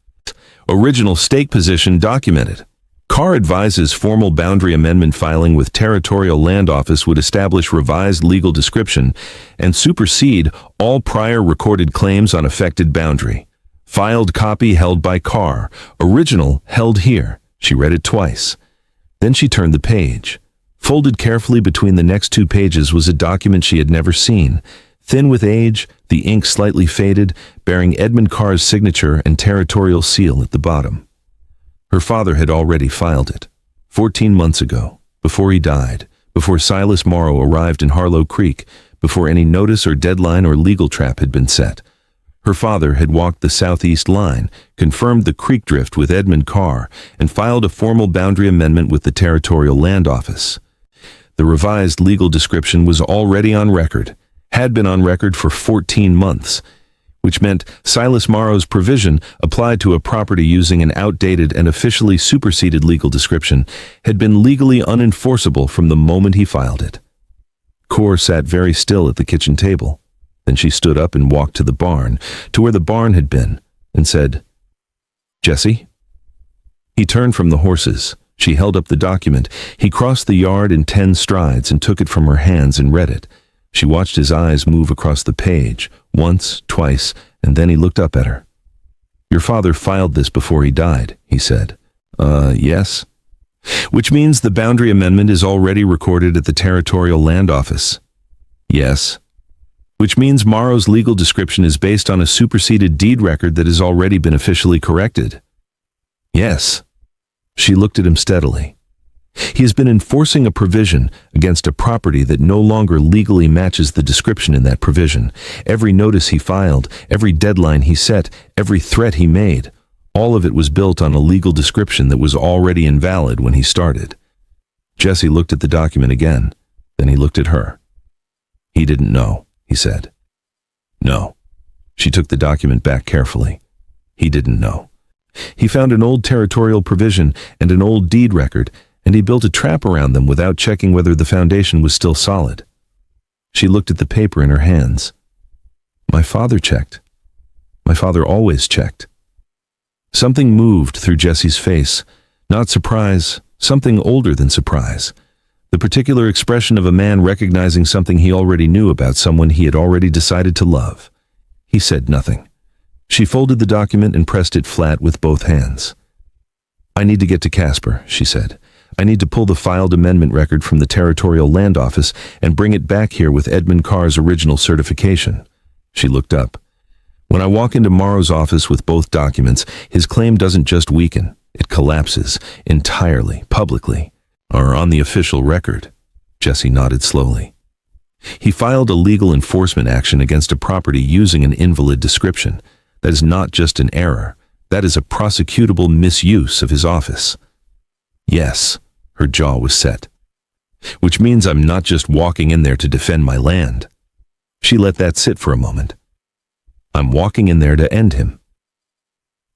Original stake position documented. Carr advises formal boundary amendment filing with Territorial Land Office would establish revised legal description and supersede all prior recorded claims on affected boundary. Filed copy held by Carr. Original held here. She read it twice. Then she turned the page. Folded carefully between the next 2 pages was a document she had never seen. Thin with age, the ink slightly faded, bearing Edmund Carr's signature and territorial seal at the bottom. Her father had already filed it, 14 months ago, before he died, before Silas Morrow arrived in Harlow Creek, before any notice or deadline or legal trap had been set. Her father had walked the southeast line, confirmed the creek drift with Edmund Carr, and filed a formal boundary amendment with the Territorial Land Office. The revised legal description was already on record, had been on record for 14 months, which meant Silas Morrow's provision applied to a property using an outdated and officially superseded legal description had been legally unenforceable from the moment he filed it. Cor sat very still at the kitchen table. Then she stood up and walked to the barn, to where the barn had been, and said, "Jessie?" He turned from the horses. She held up the document. He crossed the yard in 10 strides and took it from her hands and read it. She watched his eyes move across the page, once, twice, and then he looked up at her. "Your father filed this before he died," he said. Yes. Which means the boundary amendment is already recorded at the Territorial Land Office. Yes. Which means Morrow's legal description is based on a superseded deed record that has already been officially corrected. Yes. She looked at him steadily. He has been enforcing a provision against a property that no longer legally matches the description in that provision. Every notice he filed, every deadline he set, every threat he made, all of it was built on a legal description that was already invalid when he started. Jesse looked at the document again. Then he looked at her. He didn't know, he said. No. She took the document back carefully. He didn't know. He found an old territorial provision and an old deed record, and he built a trap around them without checking whether the foundation was still solid. She looked at the paper in her hands. My father checked. My father always checked. Something moved through Jesse's face. Not surprise, something older than surprise. The particular expression of a man recognizing something he already knew about someone he had already decided to love. He said nothing. She folded the document and pressed it flat with both hands. I need to get to Casper, she said. I need to pull the filed amendment record from the Territorial Land Office and bring it back here with Edmund Carr's original certification. She looked up. When I walk into Morrow's office with both documents, his claim doesn't just weaken, it collapses, entirely, publicly, or on the official record. Jesse nodded slowly. He filed a legal enforcement action against a property using an invalid description. That is not just an error. That is a prosecutable misuse of his office. Yes, her jaw was set. Which means I'm not just walking in there to defend my land. She let that sit for a moment. I'm walking in there to end him.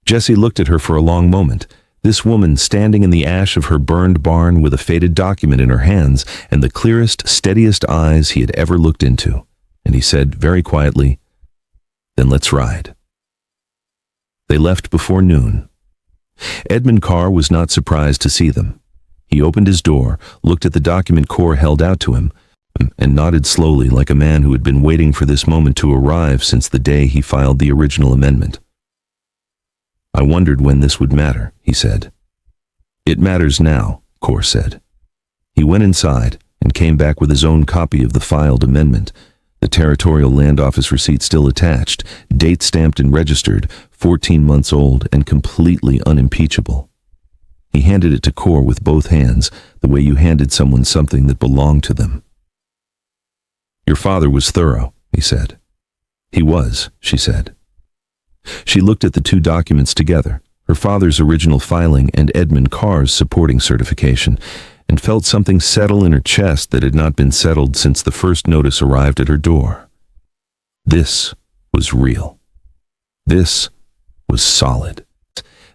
Jesse looked at her for a long moment. This woman standing in the ash of her burned barn with a faded document in her hands and the clearest, steadiest eyes he had ever looked into. And he said very quietly, "Then let's ride." They left before noon. Edmund Carr was not surprised to see them. He opened his door, looked at the document Carr held out to him, and nodded slowly like a man who had been waiting for this moment to arrive since the day he filed the original amendment. I wondered when this would matter, he said. It matters now, Carr said. He went inside and came back with his own copy of the filed amendment. The Territorial Land Office receipt still attached, date stamped and registered, 14 months old and completely unimpeachable. He handed it to Carr with both hands, the way you handed someone something that belonged to them. Your father was thorough, he said. He was, she said. She looked at the two documents together, her father's original filing and Edmund Carr's supporting certification, and felt something settle in her chest that had not been settled since the first notice arrived at her door. This was real. This was solid.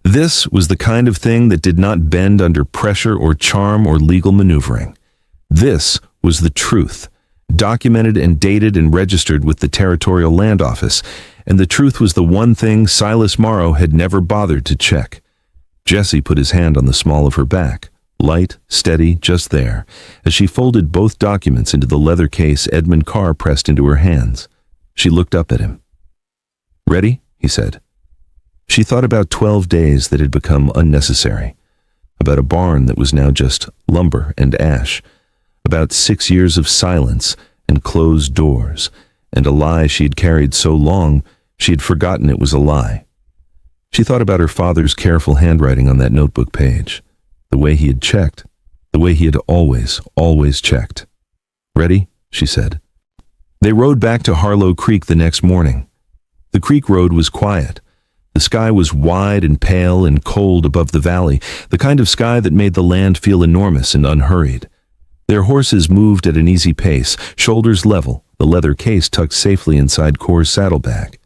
This was the kind of thing that did not bend under pressure or charm or legal maneuvering. This was the truth, documented and dated and registered with the Territorial Land Office, and the truth was the one thing Silas Morrow had never bothered to check. Jesse put his hand on the small of her back, light, steady, just there, as she folded both documents into the leather case Edmund Carr pressed into her hands. She looked up at him. Ready? He said. She thought about 12 days that had become unnecessary, about a barn that was now just lumber and ash, about 6 years of silence and closed doors, and a lie she had carried so long she had forgotten it was a lie. She thought about her father's careful handwriting on that notebook page, the way he had checked, the way he had always checked. Ready? She said. They rode back to Harlow Creek the next morning. The creek road was quiet. The sky was wide and pale and cold above the valley, the kind of sky that made the land feel enormous and unhurried. Their horses moved at an easy pace, shoulders level, the leather case tucked safely inside Carr's saddlebag.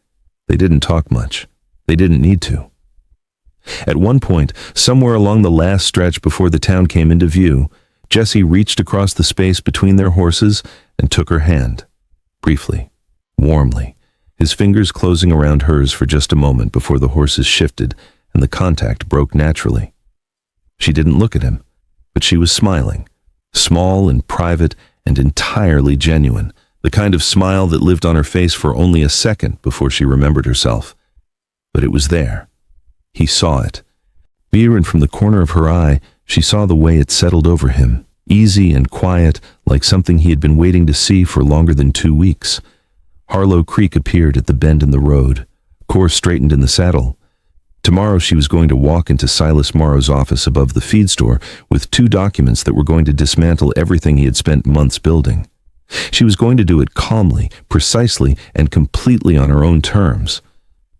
They didn't talk much. They didn't need to. At one point, somewhere along the last stretch before the town came into view, Jesse reached across the space between their horses and took her hand, briefly, warmly, his fingers closing around hers for just a moment before the horses shifted and the contact broke naturally. She didn't look at him, but she was smiling, small and private and entirely genuine, the kind of smile that lived on her face for only a second before she remembered herself. But it was there. He saw it. Even from the corner of her eye, she saw the way it settled over him, easy and quiet, like something he had been waiting to see for longer than 2 weeks. Harlow Creek appeared at the bend in the road. Cor straightened in the saddle. Tomorrow she was going to walk into Silas Morrow's office above the feed store with 2 documents that were going to dismantle everything he had spent months building. She was going to do it calmly, precisely, and completely on her own terms.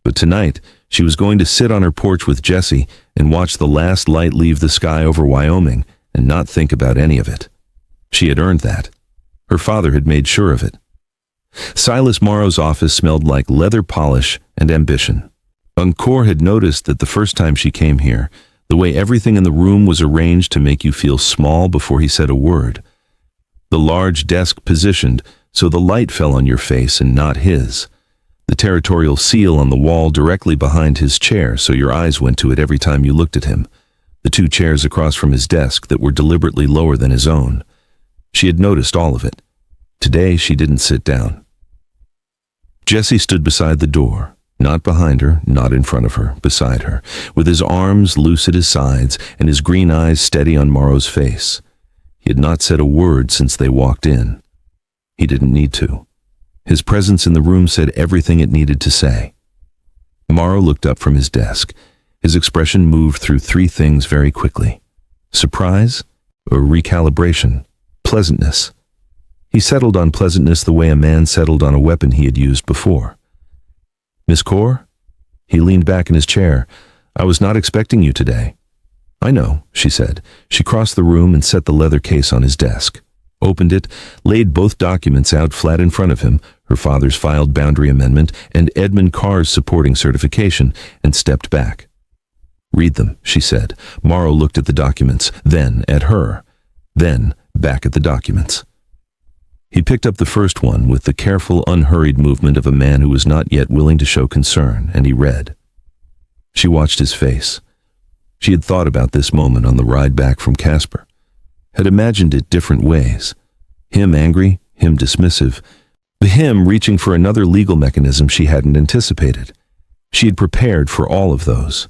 But tonight, she was going to sit on her porch with Jesse and watch the last light leave the sky over Wyoming and not think about any of it. She had earned that. Her father had made sure of it. Silas Morrow's office smelled like leather polish and ambition. Cor had noticed that the first time she came here, the way everything in the room was arranged to make you feel small before he said a word. The large desk positioned so the light fell on your face and not his. The territorial seal on the wall directly behind his chair so your eyes went to it every time you looked at him. The 2 chairs across from his desk that were deliberately lower than his own. She had noticed all of it. Today she didn't sit down. Jesse stood beside the door. Not behind her, not in front of her, beside her, with his arms loose at his sides and his green eyes steady on Morrow's face. He had not said a word since they walked in. He didn't need to. His presence in the room said everything it needed to say. Morrow looked up from his desk. His expression moved through 3 things very quickly. Surprise, or recalibration, pleasantness. He settled on pleasantness the way a man settled on a weapon he had used before. "Miss Cor?" He leaned back in his chair. "I was not expecting you today." "I know," she said. She crossed the room and set the leather case on his desk, opened it, laid both documents out flat in front of him, her father's filed boundary amendment and Edmund Carr's supporting certification, and stepped back. "Read them," she said. Morrow looked at the documents, then at her, then back at the documents. He picked up the first one with the careful, unhurried movement of a man who was not yet willing to show concern, and he read. She watched his face. She had thought about this moment on the ride back from Casper, had imagined it different ways. Him angry, him dismissive, him reaching for another legal mechanism she hadn't anticipated. She had prepared for all of those.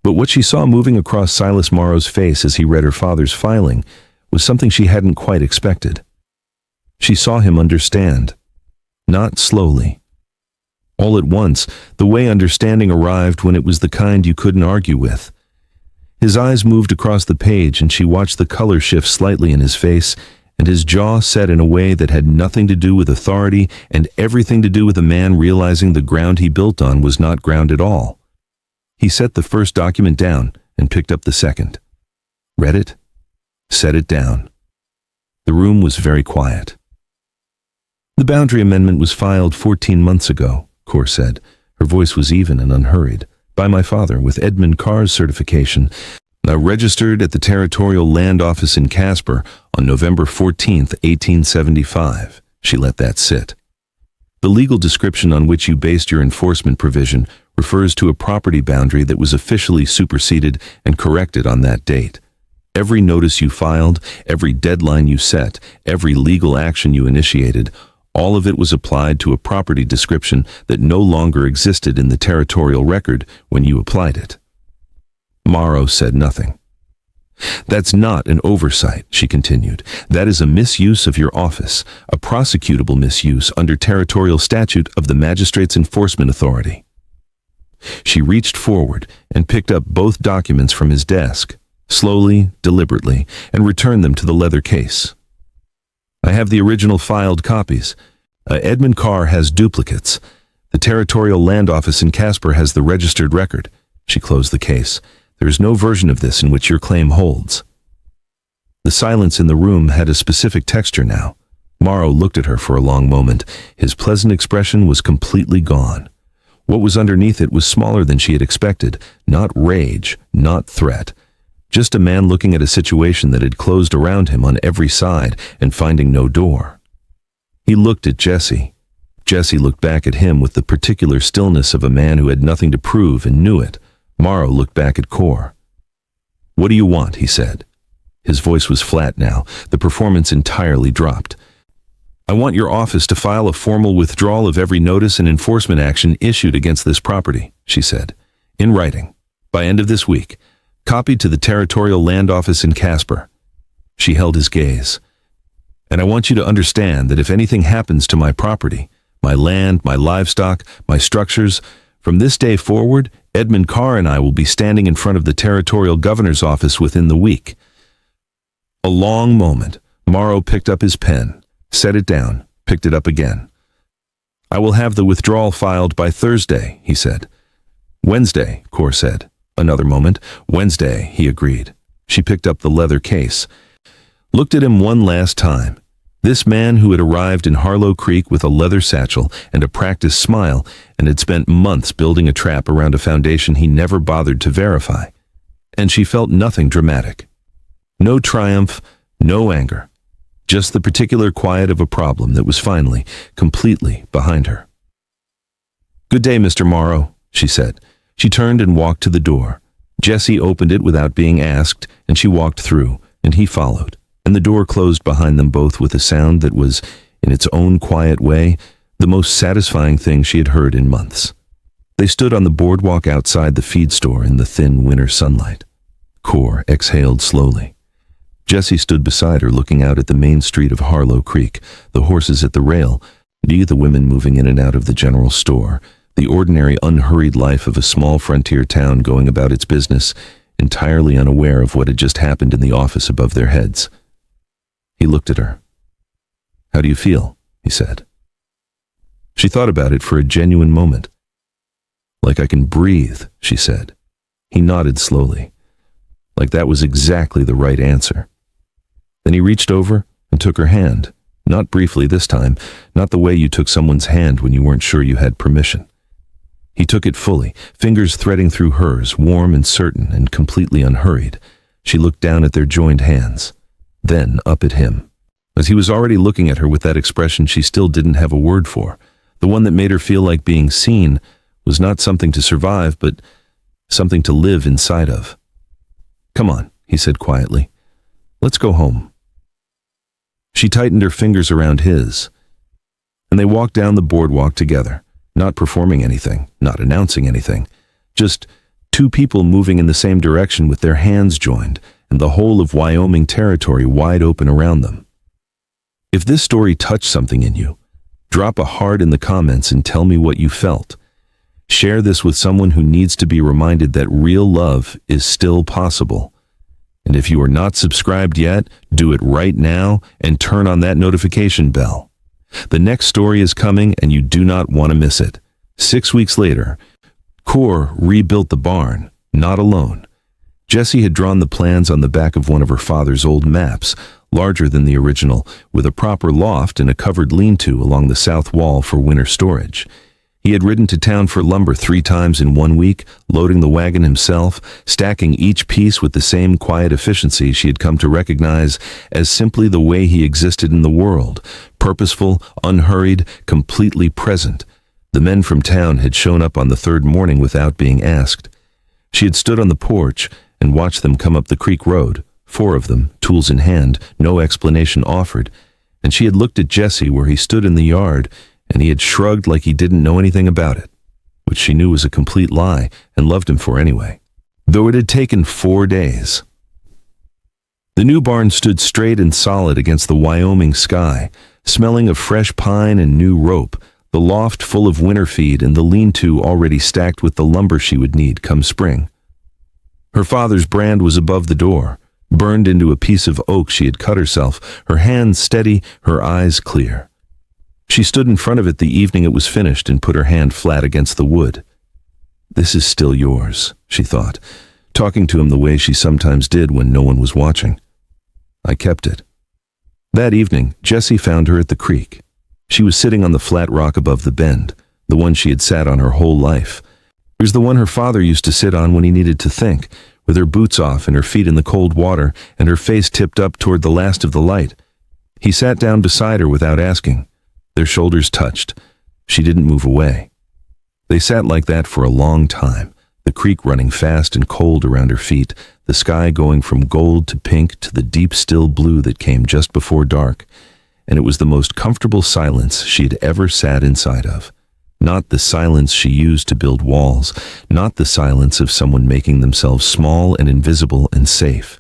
But what she saw moving across Silas Morrow's face as he read her father's filing was something she hadn't quite expected. She saw him understand, not slowly. All at once, the way understanding arrived when it was the kind you couldn't argue with. His eyes moved across the page and she watched the color shift slightly in his face, and his jaw set in a way that had nothing to do with authority and everything to do with a man realizing the ground he built on was not ground at all. He set the first document down and picked up the second. Read it, set it down. The room was very quiet. "The boundary amendment was filed 14 months ago," Cor said. Her voice was even and unhurried. "By my father, with Edmund Carr's certification, registered at the Territorial Land Office in Casper on November 14th, 1875. She let that sit. "The legal description on which you based your enforcement provision refers to a property boundary that was officially superseded and corrected on that date. Every notice you filed, every deadline you set, every legal action you initiated, all of it was applied to a property description that no longer existed in the territorial record when you applied it." Morrow said nothing. "That's not an oversight," she continued. "That is a misuse of your office, a prosecutable misuse under territorial statute of the Magistrates' Enforcement Authority." She reached forward and picked up both documents from his desk, slowly, deliberately, and returned them to the leather case. "I have the original filed copies. Edmund Carr has duplicates. The Territorial Land Office in Casper has the registered record." She closed the case. "There is no version of this in which your claim holds." The silence in the room had a specific texture now. Morrow looked at her for a long moment. His pleasant expression was completely gone. What was underneath it was smaller than she had expected. Not rage, not threat. Just a man looking at a situation that had closed around him on every side and finding no door. He looked at Jesse. Jesse looked back at him with the particular stillness of a man who had nothing to prove and knew it. Morrow looked back at Cor. "What do you want?" he said. His voice was flat now. The performance entirely dropped. "I want your office to file a formal withdrawal of every notice and enforcement action issued against this property," she said. "In writing. By end of this week. Copied to the Territorial Land Office in Casper." She held his gaze. "And I want you to understand that if anything happens to my property, my land, my livestock, my structures, from this day forward, Edmund Carr and I will be standing in front of the territorial governor's office within the week." A long moment. Morrow picked up his pen, set it down, picked it up again. "I will have the withdrawal filed by Thursday," he said. "Wednesday," Carr said. Another moment. "Wednesday," he agreed. She picked up the leather case, looked at him one last time. This man who had arrived in Harlow Creek with a leather satchel and a practiced smile and had spent months building a trap around a foundation he never bothered to verify. And she felt nothing dramatic. No triumph, no anger. Just the particular quiet of a problem that was finally, completely behind her. "Good day, Mr. Morrow," she said. She turned and walked to the door. Jesse opened it without being asked, and she walked through, and he followed, and the door closed behind them both with a sound that was, in its own quiet way, the most satisfying thing she had heard in months. They stood on the boardwalk outside the feed store in the thin winter sunlight. Carr exhaled slowly. Jesse stood beside her, looking out at the main street of Harlow Creek, the horses at the rail, the women moving in and out of the general store, the ordinary unhurried life of a small frontier town going about its business, entirely unaware of what had just happened in the office above their heads. He looked at her. "How do you feel?" he said. She thought about it for a genuine moment. "Like I can breathe," she said. He nodded slowly. Like that was exactly the right answer. Then he reached over and took her hand, not briefly this time, not the way you took someone's hand when you weren't sure you had permission. He took it fully, fingers threading through hers, warm and certain and completely unhurried. She looked down at their joined hands, then up at him. As he was already looking at her with that expression she still didn't have a word for, the one that made her feel like being seen was not something to survive, but something to live inside of. "Come on," he said quietly. "Let's go home." She tightened her fingers around his, and they walked down the boardwalk together, not performing anything, not announcing anything, just two people moving in the same direction with their hands joined and the whole of Wyoming territory wide open around them. If this story touched something in you, drop a heart in the comments and tell me what you felt. Share this with someone who needs to be reminded that real love is still possible. And if you are not subscribed yet, do it right now and turn on that notification bell. The next story is coming and you do not want to miss it. 6 weeks later, Carr rebuilt the barn, not alone. Jessie had drawn the plans on the back of one of her father's old maps, larger than the original, with a proper loft and a covered lean-to along the south wall for winter storage. He had ridden to town for lumber 3 times in 1 week, loading the wagon himself, stacking each piece with the same quiet efficiency she had come to recognize as simply the way he existed in the world, purposeful, unhurried, completely present. The men from town had shown up on the 3rd morning without being asked. She had stood on the porch and watched them come up the creek road, 4 of them, tools in hand, no explanation offered, and she had looked at Jesse where he stood in the yard, and he had shrugged like he didn't know anything about it, which she knew was a complete lie and loved him for anyway, though it had taken 4 days. The new barn stood straight and solid against the Wyoming sky, smelling of fresh pine and new rope, the loft full of winter feed and the lean-to already stacked with the lumber she would need come spring. Her father's brand was above the door, burned into a piece of oak she had cut herself, her hands steady, her eyes clear. She stood in front of it the evening it was finished and put her hand flat against the wood. "This is still yours," she thought, talking to him the way she sometimes did when no one was watching. "I kept it." That evening, Jessie found her at the creek. She was sitting on the flat rock above the bend, the one she had sat on her whole life. It was the one her father used to sit on when he needed to think, with her boots off and her feet in the cold water and her face tipped up toward the last of the light. He sat down beside her without asking. Their shoulders touched. She didn't move away. They sat like that for a long time, the creek running fast and cold around her feet, the sky going from gold to pink to the deep still blue that came just before dark, and it was the most comfortable silence she had ever sat inside of. Not the silence she used to build walls, not the silence of someone making themselves small and invisible and safe.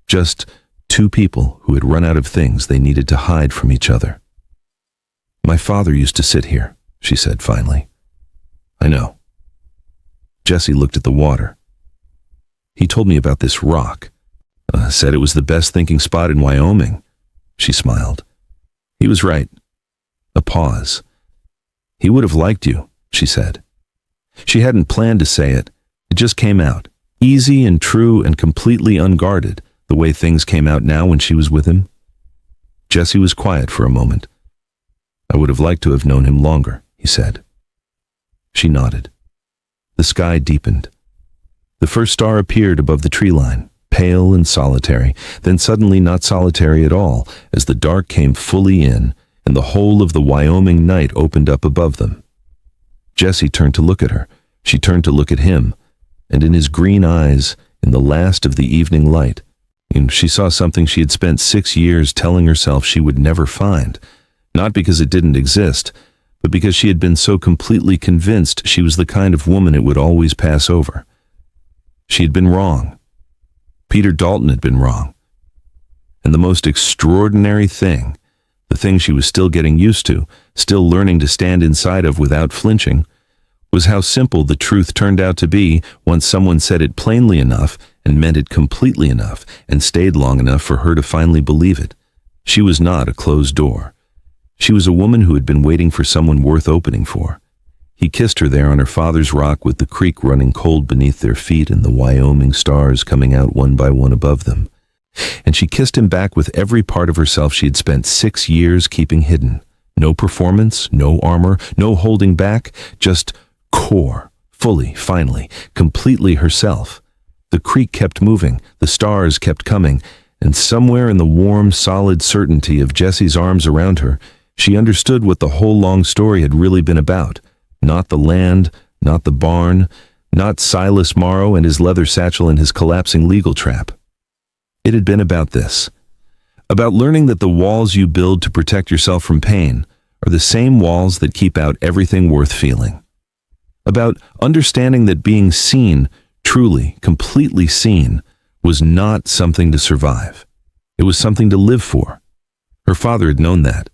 Just Two people who had run out of things they needed to hide from each other. "My father used to sit here," she said finally. "I know." Jesse looked at the water. "He told me about this rock. Said it was the best thinking spot in Wyoming." She smiled. "He was right." A pause. "He would have liked you," she said. She hadn't planned to say it. It just came out, easy and true and completely unguarded, the way things came out now when she was with him. Jesse was quiet for a moment. "I would have liked to have known him longer," he said. She nodded. The sky deepened. The first star appeared above the tree line, pale and solitary, then suddenly not solitary at all, as the dark came fully in, and the whole of the Wyoming night opened up above them. Jesse turned to look at her. She turned to look at him, and in his green eyes, in the last of the evening light, she saw something she had spent 6 years telling herself she would never find, not because it didn't exist, but because she had been so completely convinced she was the kind of woman it would always pass over. She had been wrong. Peter Dalton had been wrong. And the most extraordinary thing, the thing she was still getting used to, still learning to stand inside of without flinching, was how simple the truth turned out to be once someone said it plainly enough and meant it completely enough and stayed long enough for her to finally believe it. She was not a closed door. She was a woman who had been waiting for someone worth opening for. He kissed her there on her father's rock with the creek running cold beneath their feet and the Wyoming stars coming out one by one above them. And she kissed him back with every part of herself she had spent 6 years keeping hidden. No performance, no armor, no holding back, just core, fully, finally, completely herself. The creek kept moving, the stars kept coming, and somewhere in the warm, solid certainty of Jesse's arms around her, she understood what the whole long story had really been about. Not the land, not the barn, not Silas Morrow and his leather satchel and his collapsing legal trap. It had been about this. About learning that the walls you build to protect yourself from pain are the same walls that keep out everything worth feeling. About understanding that being seen, truly, completely seen, was not something to survive. It was something to live for. Her father had known that.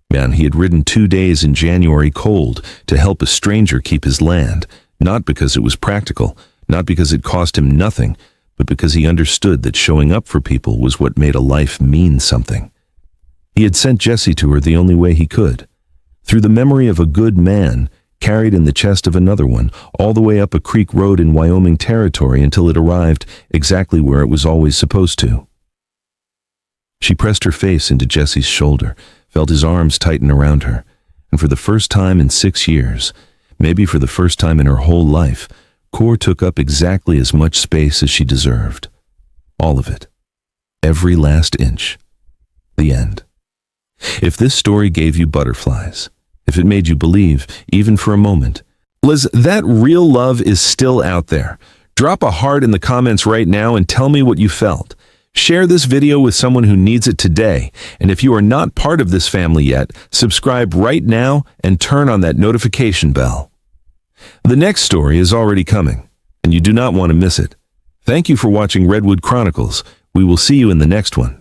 Man, he had ridden 2 days in January cold to help a stranger keep his land, not because it was practical, not because it cost him nothing, but because he understood that showing up for people was what made a life mean something. He had sent Jesse to her the only way he could, through the memory of a good man carried in the chest of another one, all the way up a creek road in Wyoming territory until it arrived exactly where it was always supposed to. She pressed her face into Jesse's shoulder, felt his arms tighten around her, and for the first time in 6 years, maybe for the first time in her whole life, Cor took up exactly as much space as she deserved. All of it. Every last inch. The end. If this story gave you butterflies, if it made you believe, even for a moment, Liz, that real love is still out there. Drop a heart in the comments right now and tell me what you felt. Share this video with someone who needs it today. And if you are not part of this family yet, subscribe right now and turn on that notification bell. The next story is already coming, and you do not want to miss it. Thank you for watching Redwood Chronicles. We will see you in the next one.